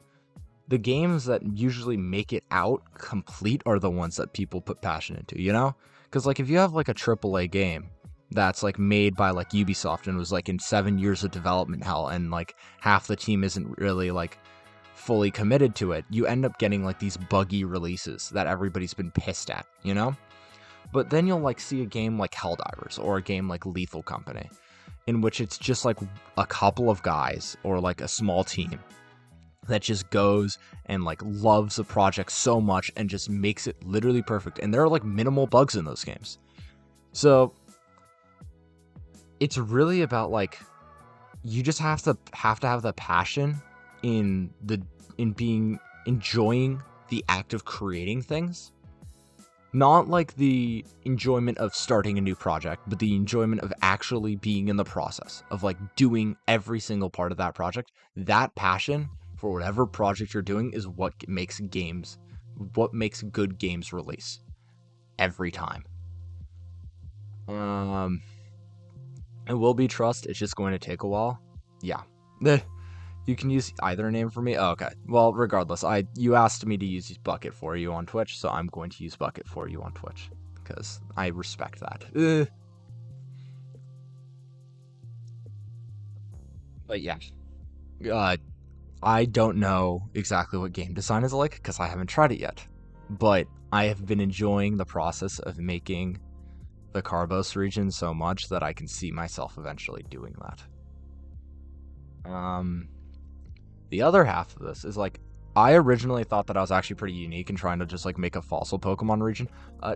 the games that usually make it out complete are the ones that people put passion into, you know? Because, like, if you have, like, a AAA game that's, like, made by, like, Ubisoft and was, like, in 7 years of development hell and, like, half the team isn't really, like, fully committed to it, you end up getting, like, these buggy releases that everybody's been pissed at, you know? But then you'll, like, see a game like Helldivers or a game like Lethal Company, in which it's just, like, a couple of guys or, like, a small team that just goes and like loves the project so much and just makes it literally perfect. And there are like minimal bugs in those games. So it's really about like, you just have to have the passion in enjoying the act of creating things. Not like the enjoyment of starting a new project, but the enjoyment of actually being in the process of like doing every single part of that project. That passion for whatever project you're doing is what makes good games release every time. It will be trust. It's just going to take a while. Yeah. You can use either name for me. Oh, okay. Well, regardless, you asked me to use Bucket for you on Twitch, so I'm going to use Bucket for you on Twitch because I respect that. But yeah, I don't know exactly what game design is like because I haven't tried it yet. But I have been enjoying the process of making the Carbos region so much that I can see myself eventually doing that. The other half of this is like, I originally thought that I was actually pretty unique in trying to just like make a fossil Pokemon region.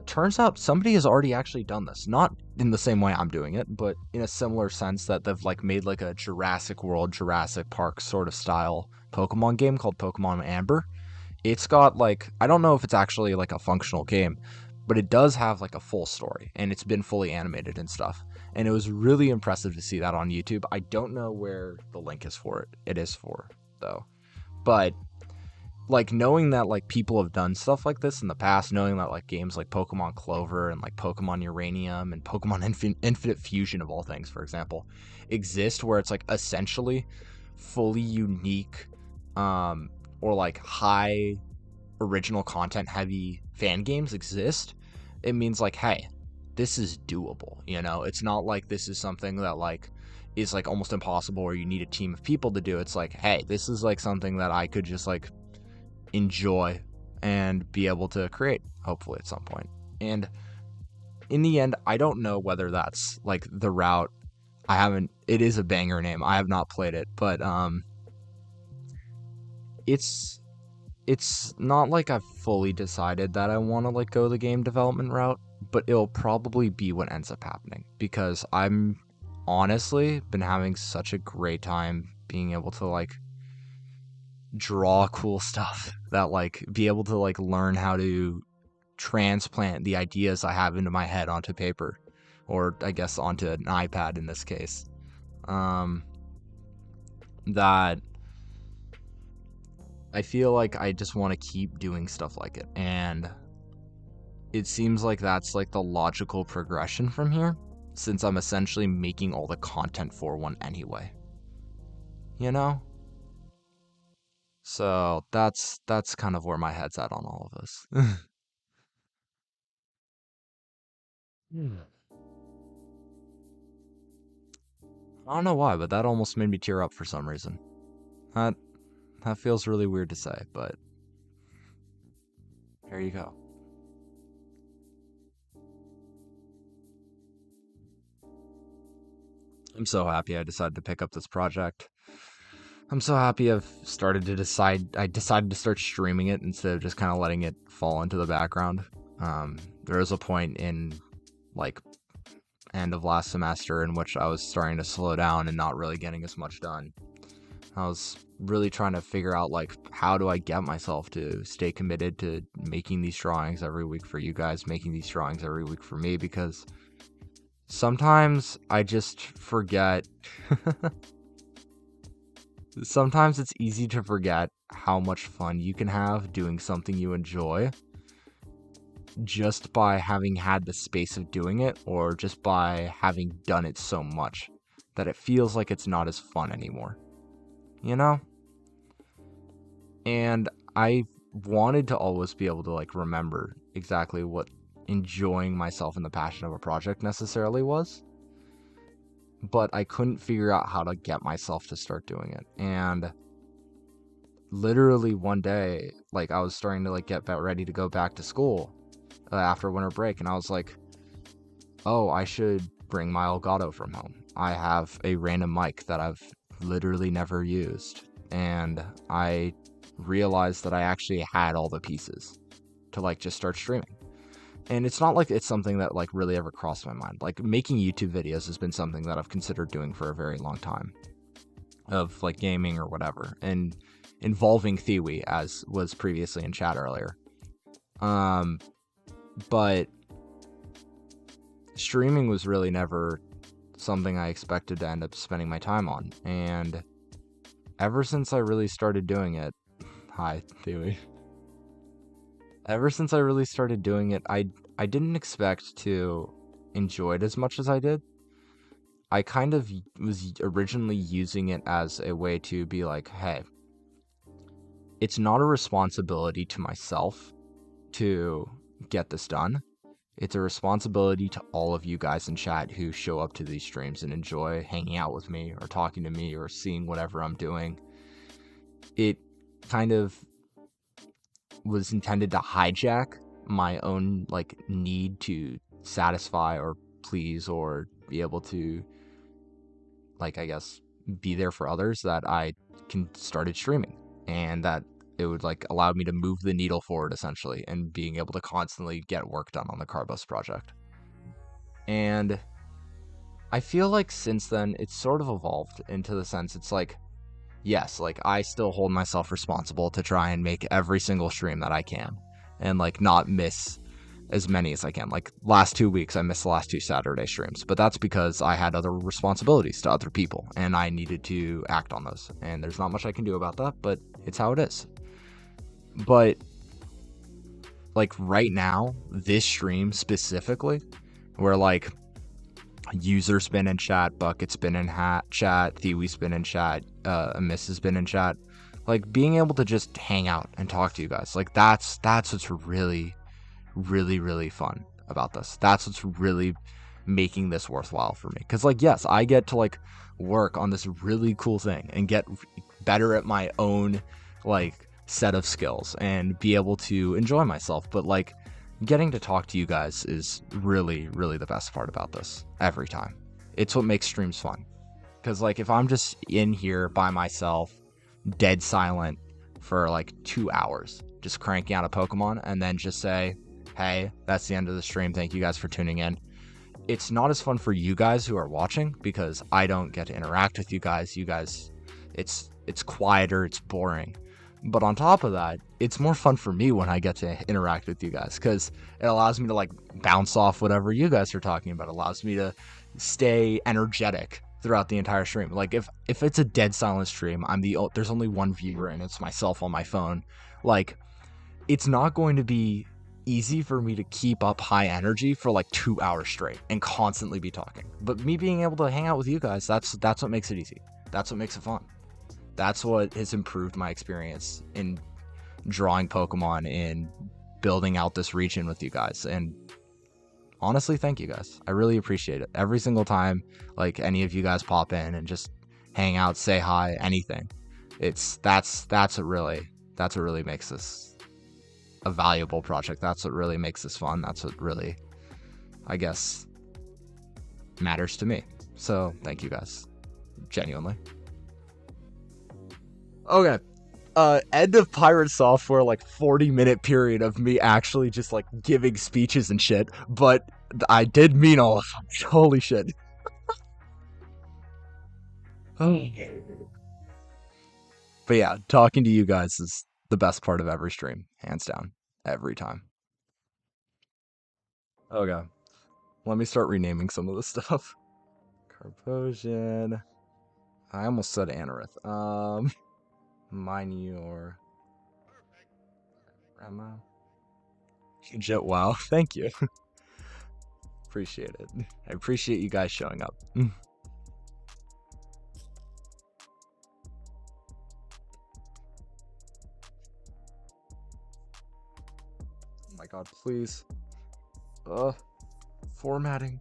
Turns out somebody has already actually done this. Not in the same way I'm doing it, but in a similar sense that they've like made like a Jurassic World, Jurassic Park sort of style Pokemon game called Pokemon Amber. It's got like, I don't know if it's actually like a functional game, but it does have like a full story and it's been fully animated and stuff. And it was really impressive to see that on YouTube. I don't know where the link is for it. It is for though. But like knowing that like people have done stuff like this in the past, knowing that like games like Pokemon Clover and like Pokemon Uranium and Pokemon Infinite Fusion of all things, for example, exist where it's like essentially fully unique or like high original content heavy fan games exist, it means like, hey, this is doable, you know? It's not like this is something that like is like almost impossible or you need a team of people to do. It's like, hey, this is like something that I could just like enjoy and be able to create hopefully at some point. And in the end, I don't know whether that's like the route. It is a banger name. I have not played it, but it's not like I've fully decided that I want to like go the game development route, but it'll probably be what ends up happening because I'm honestly been having such a great time being able to like draw cool stuff that like be able to like learn how to transplant the ideas I have into my head onto paper, or I guess onto an iPad in this case. That I feel like I just want to keep doing stuff like it, and it seems like that's like the logical progression from here, since I'm essentially making all the content for one anyway. You know? So that's kind of where my head's at on all of this. I don't know why, but that almost made me tear up for some reason. That that feels really weird to say, but here you go. I'm so happy I decided to pick up this project. I'm so happy I decided to start streaming it instead of just kind of letting it fall into the background. There was a point in like end of last semester in which I was starting to slow down and not really getting as much done. I was really trying to figure out like how do I get myself to stay committed to making these drawings every week for you guys, making these drawings every week for me, because sometimes I just forget. Sometimes it's easy to forget how much fun you can have doing something you enjoy just by having had the space of doing it, or just by having done it so much that it feels like it's not as fun anymore. You know? And I wanted to always be able to like remember exactly what enjoying myself in the passion of a project necessarily was, but I couldn't figure out how to get myself to start doing it. And literally one day, like I was starting to like get about ready to go back to school after winter break, and I was like, oh, I should bring my Elgato from home. I have a random mic that I've literally never used, and I realized that I actually had all the pieces to like just start streaming. And it's not like it's something that like really ever crossed my mind. Like making YouTube videos has been something that I've considered doing for a very long time, of like gaming or whatever. And involving Thiwi, as was previously in chat earlier. But streaming was really never something I expected to end up spending my time on. And ever since I really started doing it, hi, Thiwi. Ever since I really started doing it, I didn't expect to enjoy it as much as I did. I kind of was originally using it as a way to be like, hey, it's not a responsibility to myself to get this done. It's a responsibility to all of you guys in chat who show up to these streams and enjoy hanging out with me or talking to me or seeing whatever I'm doing. It kind of was intended to hijack my own like need to satisfy or please or be able to, like, I guess, be there for others, that I started streaming, and that it would like allow me to move the needle forward essentially, and being able to constantly get work done on the Carbus project. And I feel like since then it's sort of evolved into the sense it's like, yes, like I still hold myself responsible to try and make every single stream that I can and like not miss as many as I can. Like last 2 weeks, I missed the last 2 Saturday streams, but that's because I had other responsibilities to other people and I needed to act on those. And there's not much I can do about that, but it's how it is. But like right now, this stream specifically, where like User's been in chat, Bucket's been in chat, Thiwi's been in chat, Miss has been in chat, like being able to just hang out and talk to you guys, like that's what's really, really, really fun about this. That's what's really making this worthwhile for me. Because like, yes, I get to like work on this really cool thing and get better at my own like set of skills and be able to enjoy myself, but like getting to talk to you guys is really, really the best part about this every time. It's what makes streams fun. Because like if I'm just in here by myself, dead silent for like 2 hours, just cranking out a Pokemon and then just say, hey, that's the end of the stream, thank you guys for tuning in. It's not as fun for you guys who are watching because I don't get to interact with you guys. It's quieter, it's boring. But on top of that, it's more fun for me when I get to interact with you guys because it allows me to like bounce off whatever you guys are talking about. It allows me to stay energetic throughout the entire stream. Like if it's a dead silent stream, there's only one viewer and it's myself on my phone. Like it's not going to be easy for me to keep up high energy for like 2 hours straight and constantly be talking. But me being able to hang out with you guys, that's what makes it easy. That's what makes it fun. That's what has improved my experience in drawing Pokemon and building out this region with you guys. And honestly, thank you guys. I really appreciate it. Every single time, like any of you guys pop in and just hang out, say hi, anything. That's what really makes this a valuable project. That's what really makes this fun. That's what really, I guess, matters to me. So thank you guys. Genuinely. Okay. End of Pirate Software, like 40-minute period of me actually just like giving speeches and shit, but I did mean all of them. Holy shit. But yeah, talking to you guys is the best part of every stream, hands down, every time. Okay, let me start renaming some of this stuff. Carposian. I almost said Anorith. Mine your grandma. Jet, wow, thank you. Appreciate it. I appreciate you guys showing up. Oh my god, please. Formatting.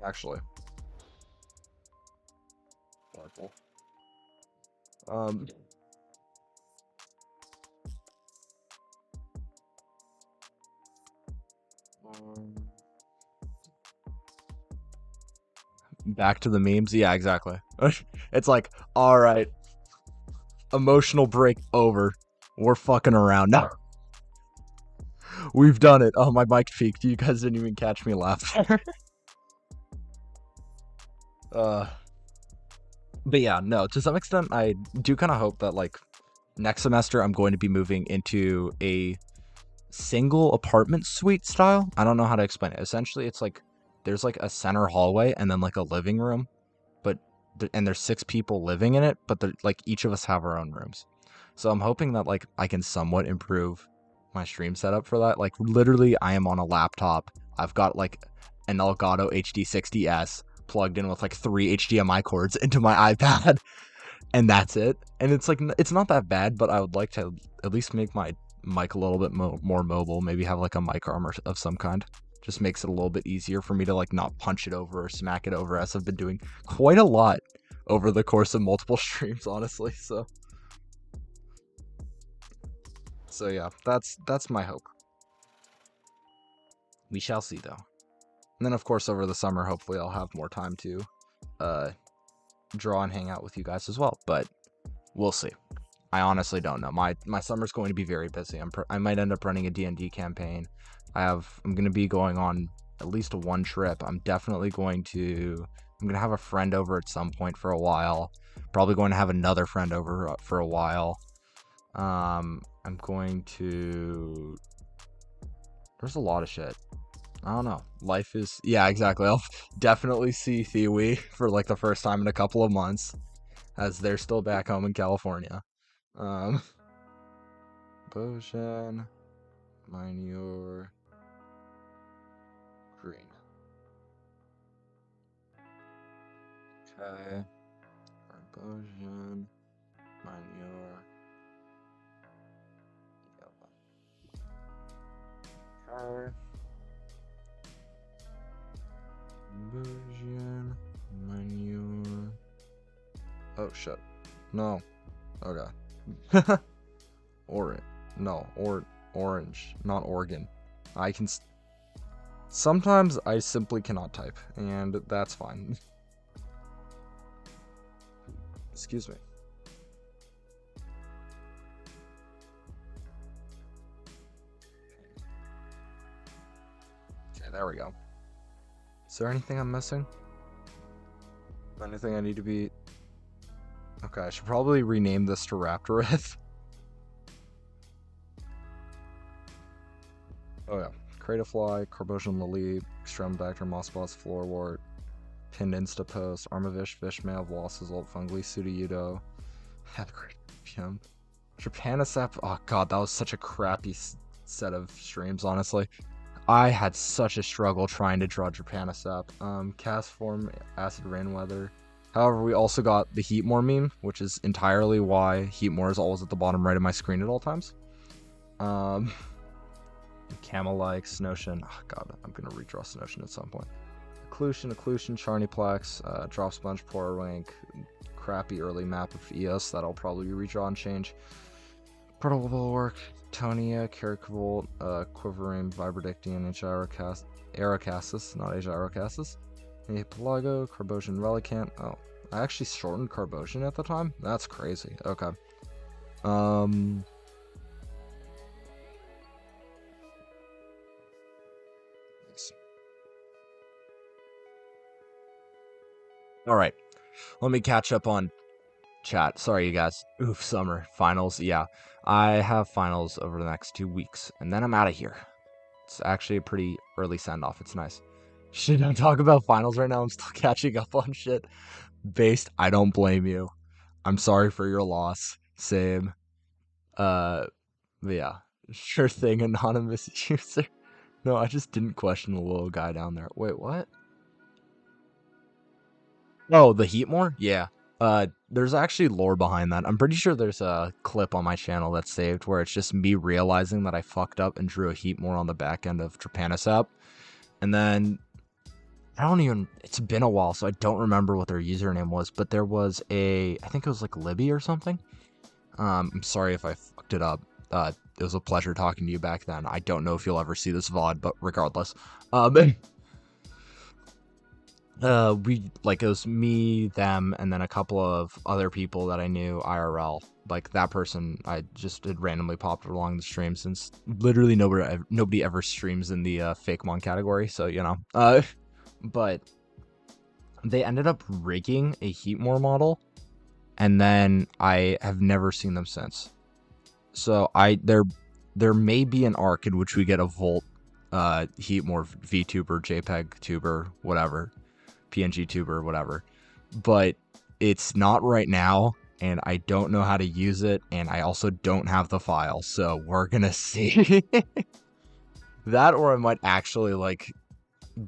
Actually. Back to the memes. Yeah, exactly. It's like, all right, emotional break over. We're fucking around now. We've done it. Oh, my mic peaked. You guys didn't even catch me laughing. uh, but yeah, no. To some extent, I do kind of hope that like next semester I'm going to be moving into a single apartment suite style. I don't know how to explain it. Essentially, it's like there's like a center hallway and then like a living room, but and there's 6 people living in it, but like each of us have our own rooms. So I'm hoping that like I can somewhat improve my stream setup for that. Like literally, I am on a laptop. I've got like an Elgato HD60S plugged in with like 3 HDMI cords into my iPad, and that's it. And it's like it's not that bad, but I would like to at least make my mic a little bit more mobile. Maybe have like a mic arm of some kind. Just makes it a little bit easier for me to like not punch it over or smack it over, as I've been doing quite a lot over the course of multiple streams, honestly. So yeah, that's my hope. We shall see though. And then of course over the summer, hopefully I'll have more time to uh draw and hang out with you guys as well. But we'll see. I honestly don't know. My summer's going to be very busy. I might end up running a D&D campaign. I'm going to be going on at least one trip. I'm going to have a friend over at some point for a while. Probably going to have another friend over for a while. I'm going to There's a lot of shit. I don't know. Life is yeah, exactly. I'll definitely see Thiwi for like the first time in a couple of months, as they're still back home in California. Um Bojan, Minor, Green. Okay. Bojan, Minor, yellow. Okay. Bojan, Minor. Oh shit. No. Okay. Orange. No, orange, not Oregon. I can. Sometimes I simply cannot type, and that's fine. Excuse me. Okay, there we go. Is there anything I'm missing? Anything I need to be... Okay, I should probably rename this to Raptorith. Oh yeah. Cratafly, Carbosian Lily, Extremodactyr, Mossboss, Floorwort, Pinned Instapost, Armavish, Fishmail, Velocizult, Fungly, Sudiyudo. Have a great PM. Japanisap. Oh god, that was such a crappy set of streams, honestly. I had such a struggle trying to draw Japanisap. Castform, Acid Rain Weather. However, we also got the Heatmore meme, which is entirely why Heatmore is always at the bottom right of my screen at all times. Camel-like, Snowshin. Oh god, I'm gonna redraw Snowshin at some point. Occlusion, Charniplex, Drop Sponge, Porwink, crappy early map of EOS that I'll probably redraw and change. Portable Bulwark, Tonia, Caricavolt, Quivering, Vibradictian, and Aerocastus, not Agyrocastus. Pelago, Carbosian Relicanth. Oh, I actually shortened Carbosian at the time? That's crazy. Okay. Alright. Let me catch up on chat. Sorry, you guys. Oof, summer. Finals. Yeah. I have finals over the next 2 weeks, and then I'm out of here. It's actually a pretty early send-off. It's nice. Shit, don't talk about finals right now. I'm still catching up on shit. Based, I don't blame you. I'm sorry for your loss. Same. But yeah. Sure thing, anonymous user. No, I just didn't question the little guy down there. Wait, what? Oh, the Heatmore? Yeah. There's actually lore behind that. I'm pretty sure there's a clip on my channel that's saved where it's just me realizing that I fucked up and drew a Heatmore on the back end of Japanisap. And then it's been a while, so I don't remember what their username was, but there was I think it was like Libby or something. I'm sorry if I fucked it up. It was a pleasure talking to you back then. I don't know if you'll ever see this VOD, but regardless. we like it was me, them, and then a couple of other people that I knew IRL. Like that person, I just had randomly popped along the stream since literally nobody ever streams in the fake mon category. So you know, but they ended up rigging a Heatmore model, and then I have never seen them since. So there may be an arc in which we get a Volt, Heatmore VTuber, JPEG tuber, whatever. PNG tuber, whatever. But it's not right now, and I don't know how to use it, and I also don't have the file, so we're gonna see. That, or I might actually like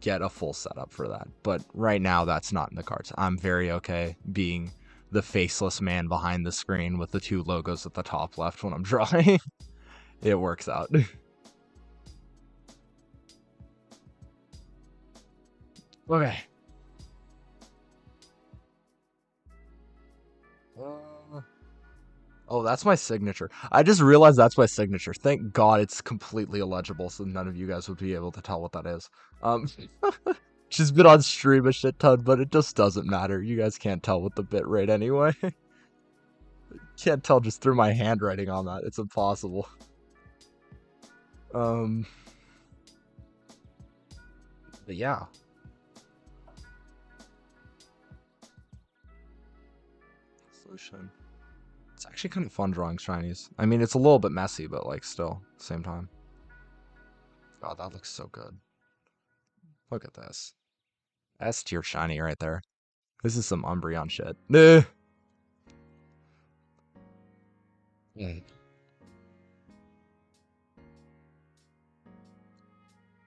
get a full setup for that. But right now, that's not in the cards. I'm very okay being the faceless man behind the screen with the two logos at the top left when I'm drawing. It works out. Okay. Oh, that's my signature. I just realized that's my signature. Thank God it's completely illegible, so none of you guys would be able to tell what that is. She's been on stream a shit ton, but it just doesn't matter. You guys can't tell with the bit rate anyway. Can't tell just through my handwriting on that. It's impossible. But yeah. Solution. It's actually kind of fun drawing shinies. I mean, it's a little bit messy, but like still, at the same time. God, that looks so good. Look at this. S tier shiny right there. This is some Umbreon shit. But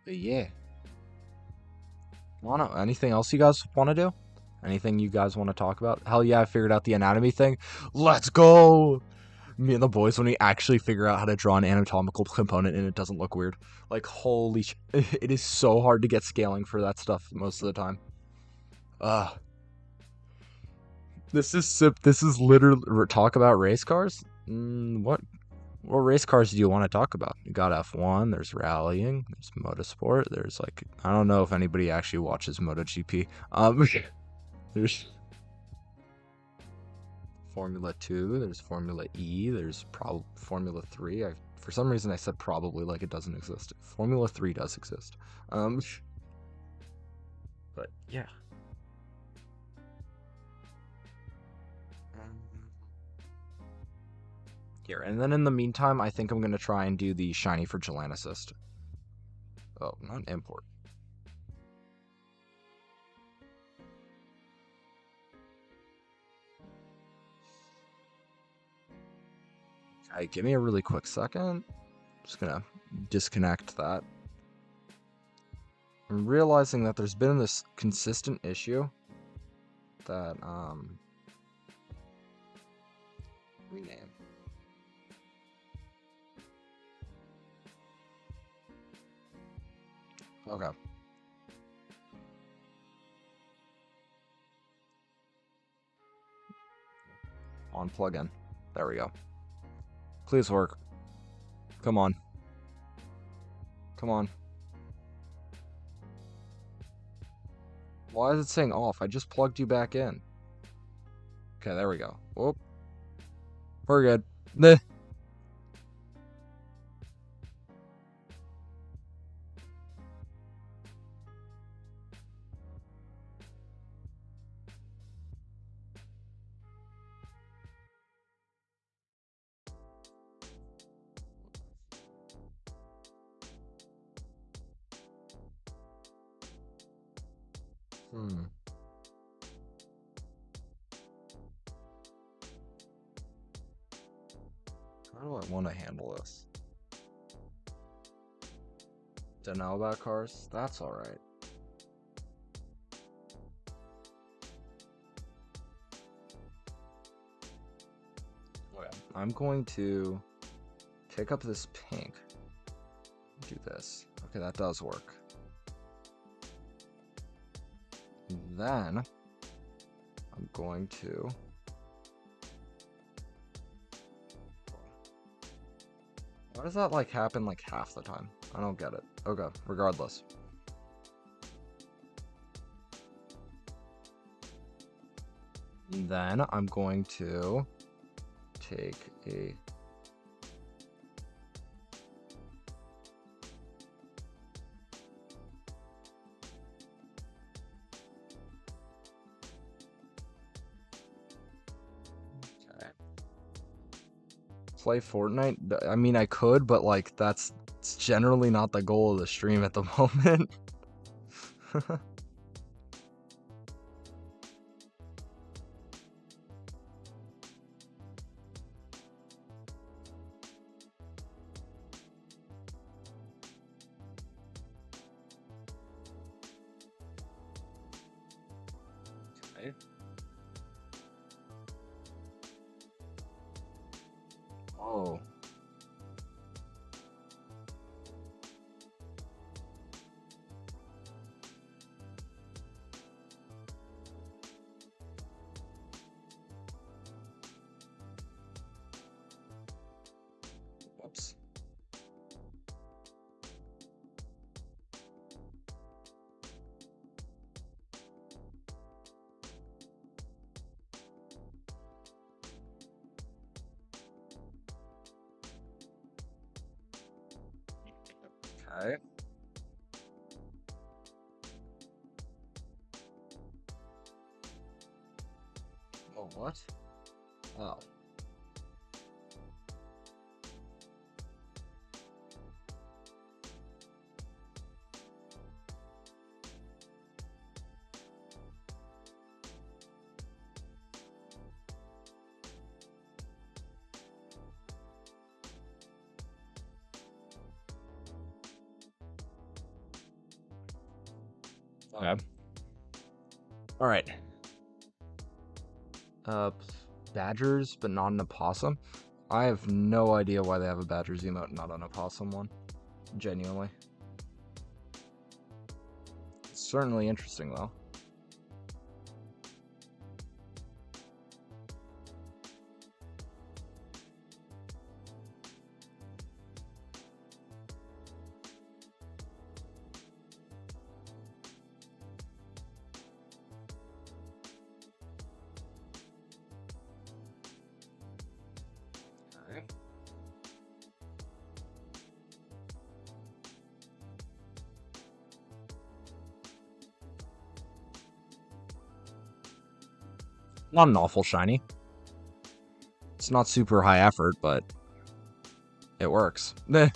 yeah. Wanna anything else you guys want to do? Anything you guys want to talk about? Hell yeah, I figured out the anatomy thing. Let's go! Me and the boys, when we actually figure out how to draw an anatomical component and it doesn't look weird. Like, holy it is so hard to get scaling for that stuff most of the time. This is literally talk about race cars. What race cars do you want to talk about? You got F1. There's rallying. There's motorsport. There's like I don't know if anybody actually watches MotoGP. There's Formula 2. There's Formula E. There's probably Formula 3. For some reason I said probably like it doesn't exist. Formula 3 does exist. But yeah. Here, and then in the meantime, I think I'm going to try and do the shiny for Gelanicist. Oh, not import. Okay, give me a really quick second. Just going to disconnect that. I'm realizing that there's been this consistent issue that, rename. Okay. On plugin. There we go. Please work. Come on. Come on. Why is it saying off? I just plugged you back in. Okay, there we go. Whoop. We're good. Meh. How do I want to handle this? Don't know about cars? That's alright. Okay. I'm going to take up this pink. Do this. Okay, that does work. Then I'm going to why does that like happen like half the time? I don't get it. Okay, regardless. And then I'm going to take a... Okay. Play Fortnite? I mean, I could, but like that's generally not the goal of the stream at the moment. Okay. Oh. Whoops. Okay. Oh, what? Oh. Okay. All right. Uh, badgers, but not an opossum. I have no idea why they have a badgers emote, not an opossum one. Genuinely. It's certainly interesting though. Okay. Not an awful shiny. It's not super high effort, but it works. I'm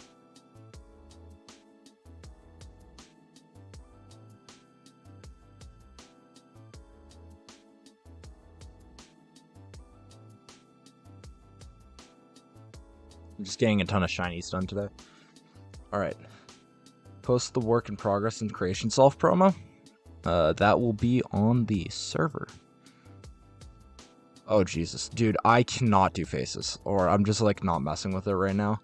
just getting a ton of shinies done today. Alright. Post the work in progress and creation solve promo. That will be on the server. Oh, Jesus. Dude, I cannot do faces. Or I'm just, like, not messing with it right now.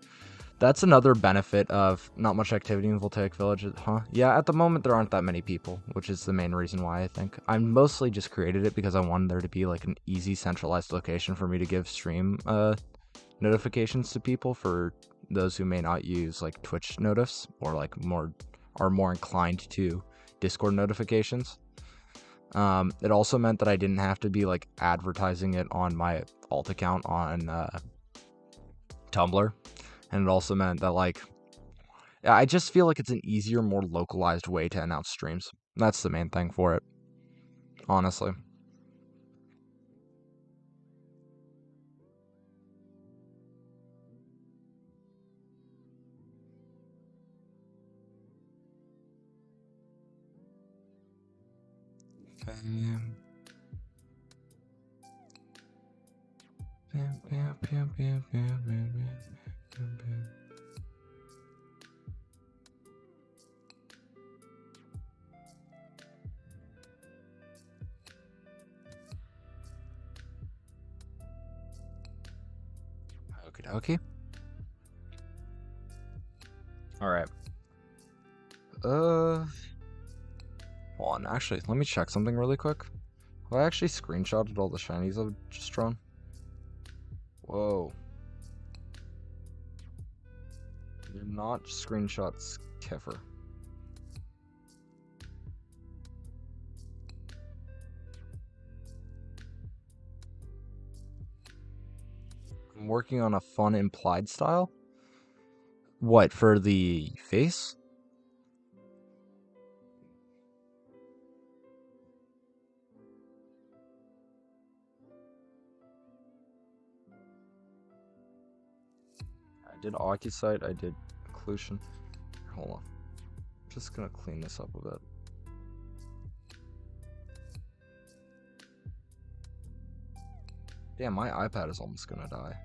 That's another benefit of not much activity in Voltaic Village, huh? Yeah, at the moment there aren't that many people, which is the main reason why I think. I mostly just created it because I wanted there to be, like, an easy centralized location for me to give stream, notifications to people for those who may not use, like, Twitch notifs, or, like, are more inclined to Discord notifications. It also meant that I didn't have to be like advertising it on my alt account on Tumblr, and it also meant that like I just feel like it's an easier, more localized way to announce streams. That's the main thing for it, honestly. Okie dokie. Alright. Hold on, actually, let me check something really quick. Have I actually screenshotted all the shinies I've just drawn? Whoa. You're not screenshots, Kefir. I'm working on a fun implied style. What, for the face? I did Occusite, I did occlusion. Hold on. I'm just gonna clean this up a bit. Damn, my iPad is almost gonna die.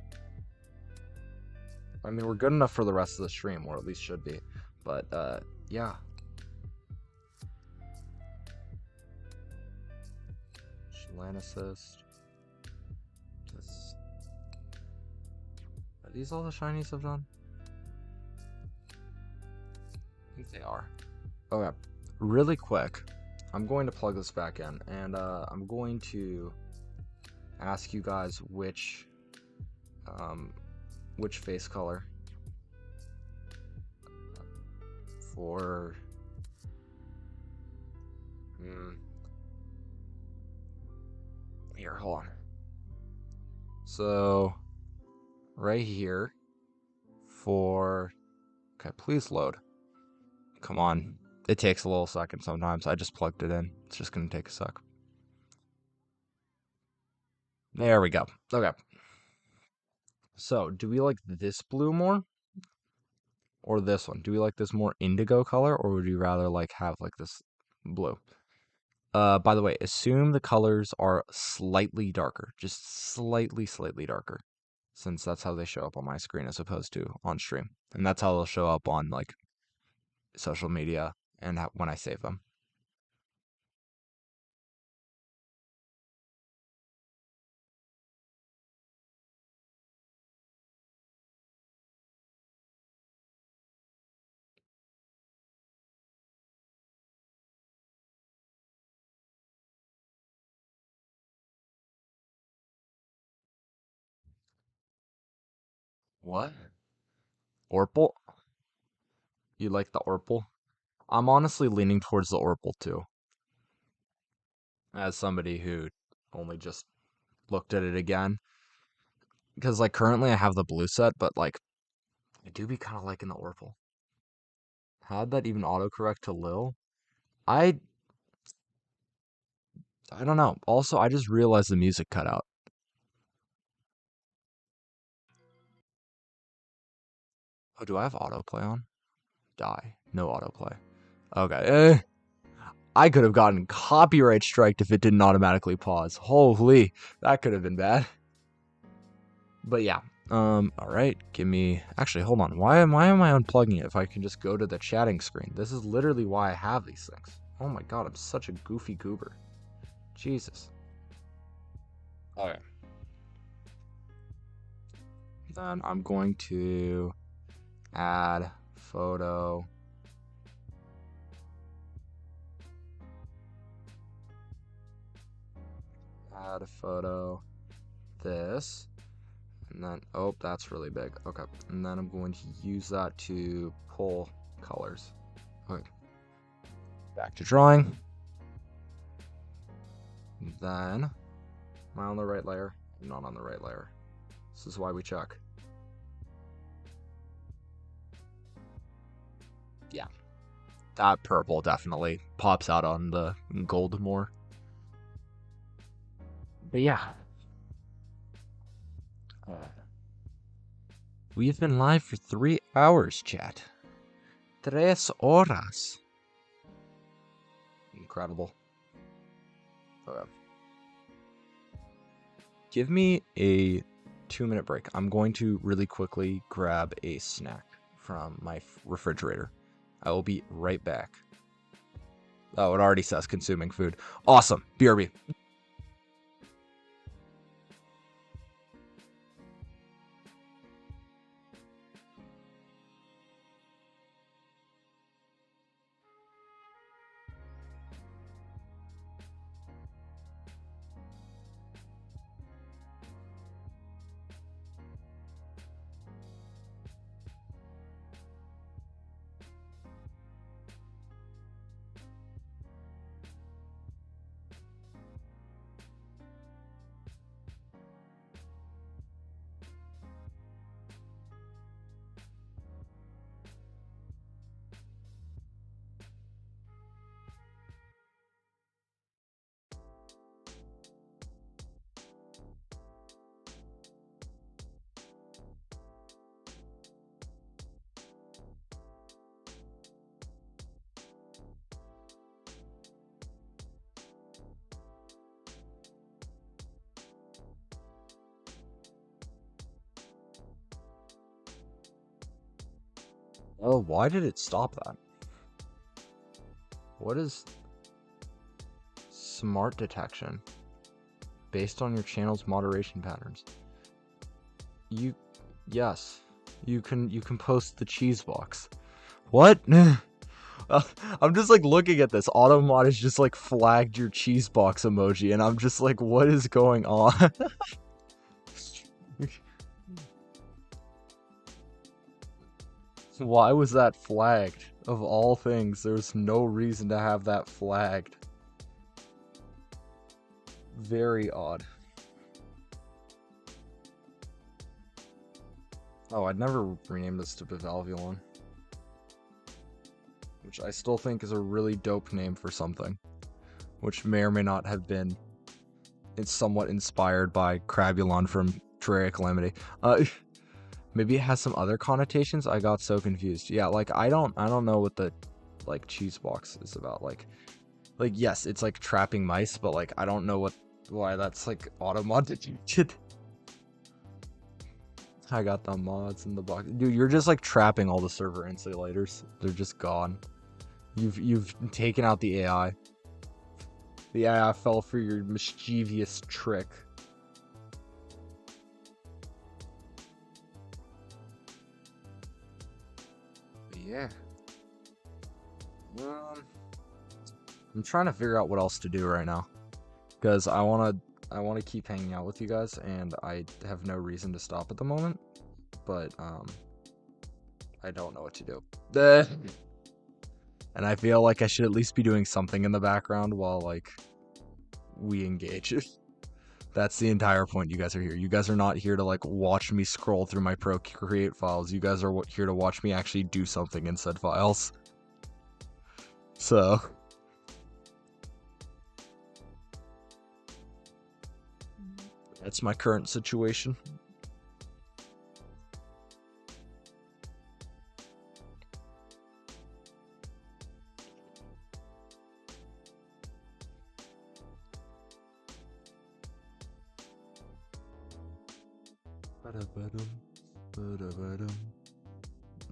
I mean, we're good enough for the rest of the stream, or at least should be. But, yeah. Land assist. This. Are these all the shinies I've done? I think they are. Okay. Really quick. I'm going to plug this back in, and I'm going to ask you guys which face color for here, hold on. So right here for okay, please load. Come on. It takes a little second sometimes. I just plugged it in. It's just gonna take a sec. There we go. Okay. So, do we like this blue more? Or this one? Do we like this more indigo color, or would you rather like have like this blue? By the way, assume the colors are slightly darker, just slightly darker, since that's how they show up on my screen as opposed to on stream, and that's how they'll show up on like social media and when I save them. What? Orpal? You like the Orpal? I'm honestly leaning towards the Orpal too, as somebody who only just looked at it again. Because like currently I have the blue set, but like I do be kind of liking the Orpal. How'd that even autocorrect to Lil? I I don't know. Also, I just realized the music cut out. Oh, do I have autoplay on? Die. No autoplay. Okay. I could have gotten copyright striked if it didn't automatically pause. Holy, that could have been bad. But yeah. All right. Give me. Actually, hold on. Why am I unplugging it if I can just go to the chatting screen? This is literally why I have these things. Oh my god, I'm such a goofy goober. Jesus. Okay. Then I'm going to add photo. Add a photo. This. And then, oh, that's really big. Okay. And then I'm going to use that to pull colors. Okay. Back to drawing. Then, am I on the right layer? I'm not on the right layer. This is why we check. Yeah. That purple definitely pops out on the gold more. But yeah. We've been live for 3 hours, chat. 3 horas. Incredible. Okay. Give me a 2-minute break. I'm going to really quickly grab a snack from my refrigerator. I will be right back. Oh, it already says consuming food. Awesome. BRB. Oh, why did it stop that? What is smart detection? Based on your channel's moderation patterns. Yes. You can post the cheese box. What? I'm just like looking at this. Automod has just like flagged your cheese box emoji, and I'm just like, what is going on? Why was that flagged? Of all things, there's no reason to have that flagged. Very odd. Oh, I'd never rename this to Bivalvulon. Which I still think is a really dope name for something. Which may or may not have been it's somewhat inspired by Crabulon from Terraria Calamity. Maybe it has some other connotations. I got so confused. Yeah, like I don't know what the like cheese box is about. Like yes, it's like trapping mice, but like I don't know why that's like automod detected. I got the mods in the box. Dude, you're just like trapping all the server insulators. They're just gone. You've taken out the AI. The AI fell for your mischievous trick. But yeah. I'm trying to figure out what else to do right now. Because I wanna keep hanging out with you guys, and I have no reason to stop at the moment. But I don't know what to do. And I feel like I should at least be doing something in the background while like we engage. That's the entire point. You guys are here. You guys are not here to like watch me scroll through my Procreate files. You guys are here to watch me actually do something in said files. So that's my current situation.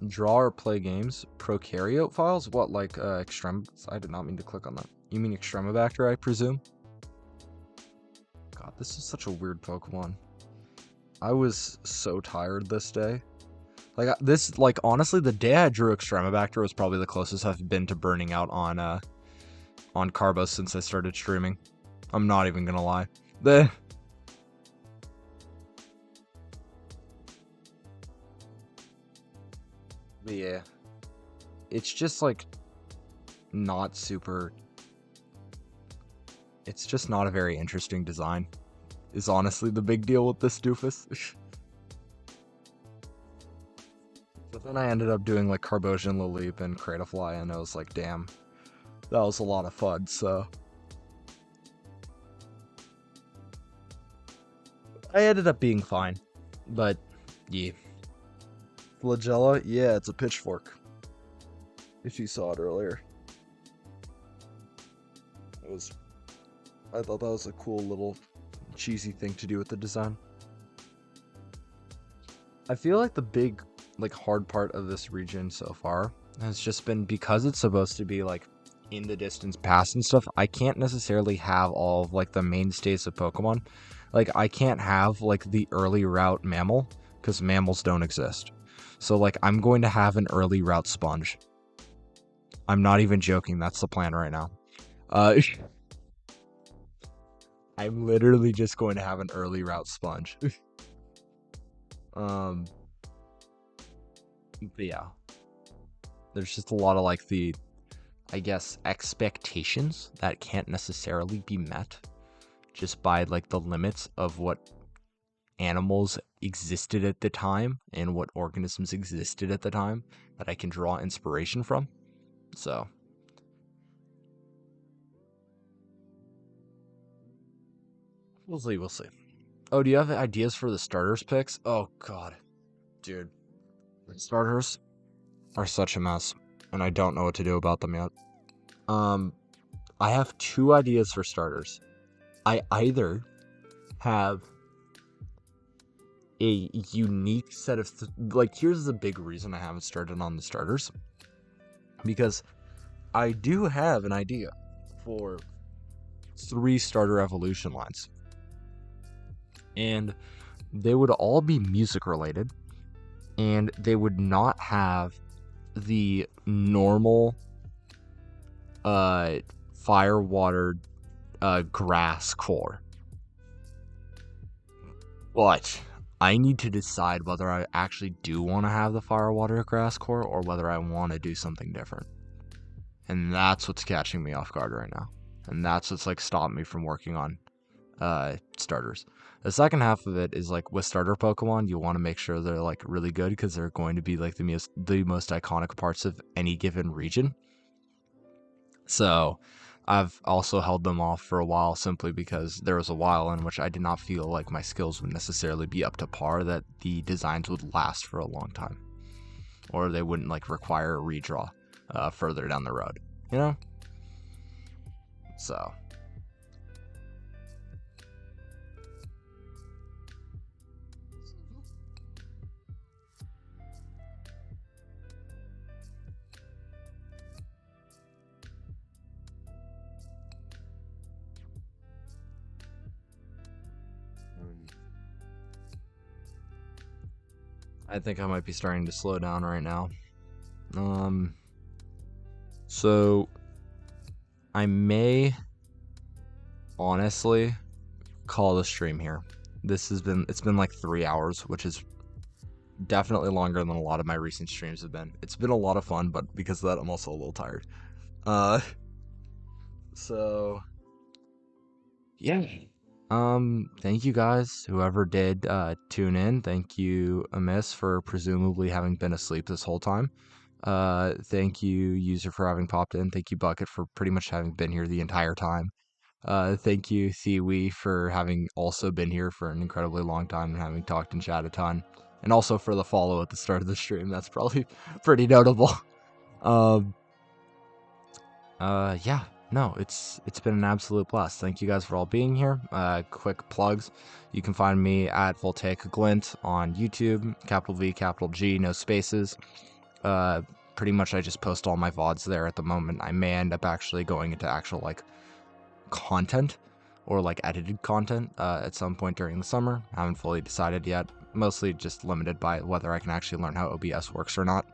Draw or play games? Prokaryote files? What, like Extrem? I did not mean to click on that. You mean Extremobacter, I presume? God, this is such a weird Pokemon. I was so tired this day. Like this, like honestly, the day I drew Extremobacter was probably the closest I've been to burning out on Carbos since I started streaming. I'm not even gonna lie. But yeah, it's just like not super. It's just not a very interesting design. Is honestly the big deal with this doofus. But then I ended up doing like Carbosian, Lilip, and Cradafly, and I was like, damn, that was a lot of fun. So I ended up being fine. But yeah. Flagella? Yeah, it's a pitchfork. If you saw it earlier. I thought that was a cool little cheesy thing to do with the design. I feel like the big, like, hard part of this region so far has just been because it's supposed to be, like, in the distance past and stuff, I can't necessarily have all of, like, the mainstays of Pokemon. Like, I can't have, like, the early route mammal, because mammals don't exist. So, like, I'm going to have an early route sponge. I'm not even joking, that's the plan right now. I'm literally just going to have an early route sponge. But yeah. There's just a lot of, like, the, I guess, expectations that can't necessarily be met just by, like, the limits of what animals existed at the time and what organisms existed at the time that I can draw inspiration from. So we'll see. Oh, do you have ideas for the starters picks? Oh god, dude, the starters are such a mess, and I don't know what to do about them yet. I have two ideas for starters. I either have a unique set of like, here's the big reason I haven't started on the starters, because I do have an idea for 3 starter evolution lines, and they would all be music related, and they would not have the normal fire water grass core. But I need to decide whether I actually do want to have the fire water grass core or whether I want to do something different. And that's what's catching me off guard right now. And that's what's like stopped me from working on starters. The second half of it is like with starter Pokemon, you want to make sure they're like really good because they're going to be like the most iconic parts of any given region. So I've also held them off for a while simply because there was a while in which I did not feel like my skills would necessarily be up to par, that the designs would last for a long time, or they wouldn't like require a redraw further down the road, you know? So I think I might be starting to slow down right now. So I may honestly call the stream here. It's been like 3 hours, which is definitely longer than a lot of my recent streams have been. It's been a lot of fun, but because of that, I'm also a little tired. So yeah. Thank you guys, whoever did tune in. Thank you, Amiss, for presumably having been asleep this whole time. Thank you, User, for having popped in. Thank you, Bucket, for pretty much having been here the entire time. Thank you, Thiwi, for having also been here for an incredibly long time and having talked and chat a ton. And also for the follow at the start of the stream. That's probably pretty notable. Yeah. No, it's been an absolute blast. Thank you guys for all being here. Quick plugs. You can find me at Voltaic Glint on YouTube, capital V, capital G, no spaces. Pretty much I just post all my VODs there at the moment. I may end up actually going into actual like content or like edited content at some point during the summer. I haven't fully decided yet. Mostly just limited by whether I can actually learn how OBS works or not.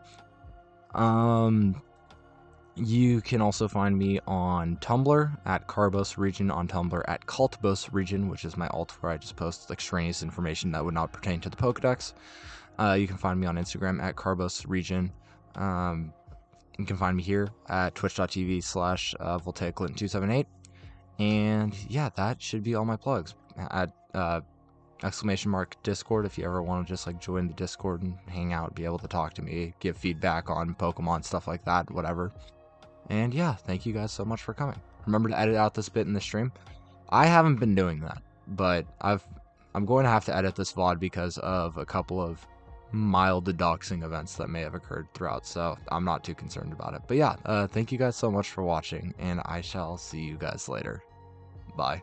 You can also find me on Tumblr at Carbos Region, on Tumblr at Cultbos Region, which is my alt where I just post extraneous information that would not pertain to the Pokedex. You can find me on Instagram at Carbos Region. You can find me here at twitch.tv/VoltaicLint278. And yeah, that should be all my plugs. At !Discord if you ever want to just like join the Discord and hang out, be able to talk to me, give feedback on Pokemon, stuff like that, whatever. And yeah, thank you guys so much for coming. Remember to edit out this bit in the stream. I haven't been doing that, but I'm going to have to edit this VOD because of a couple of mild doxing events that may have occurred throughout, so I'm not too concerned about it. But yeah, thank you guys so much for watching, and I shall see you guys later. Bye.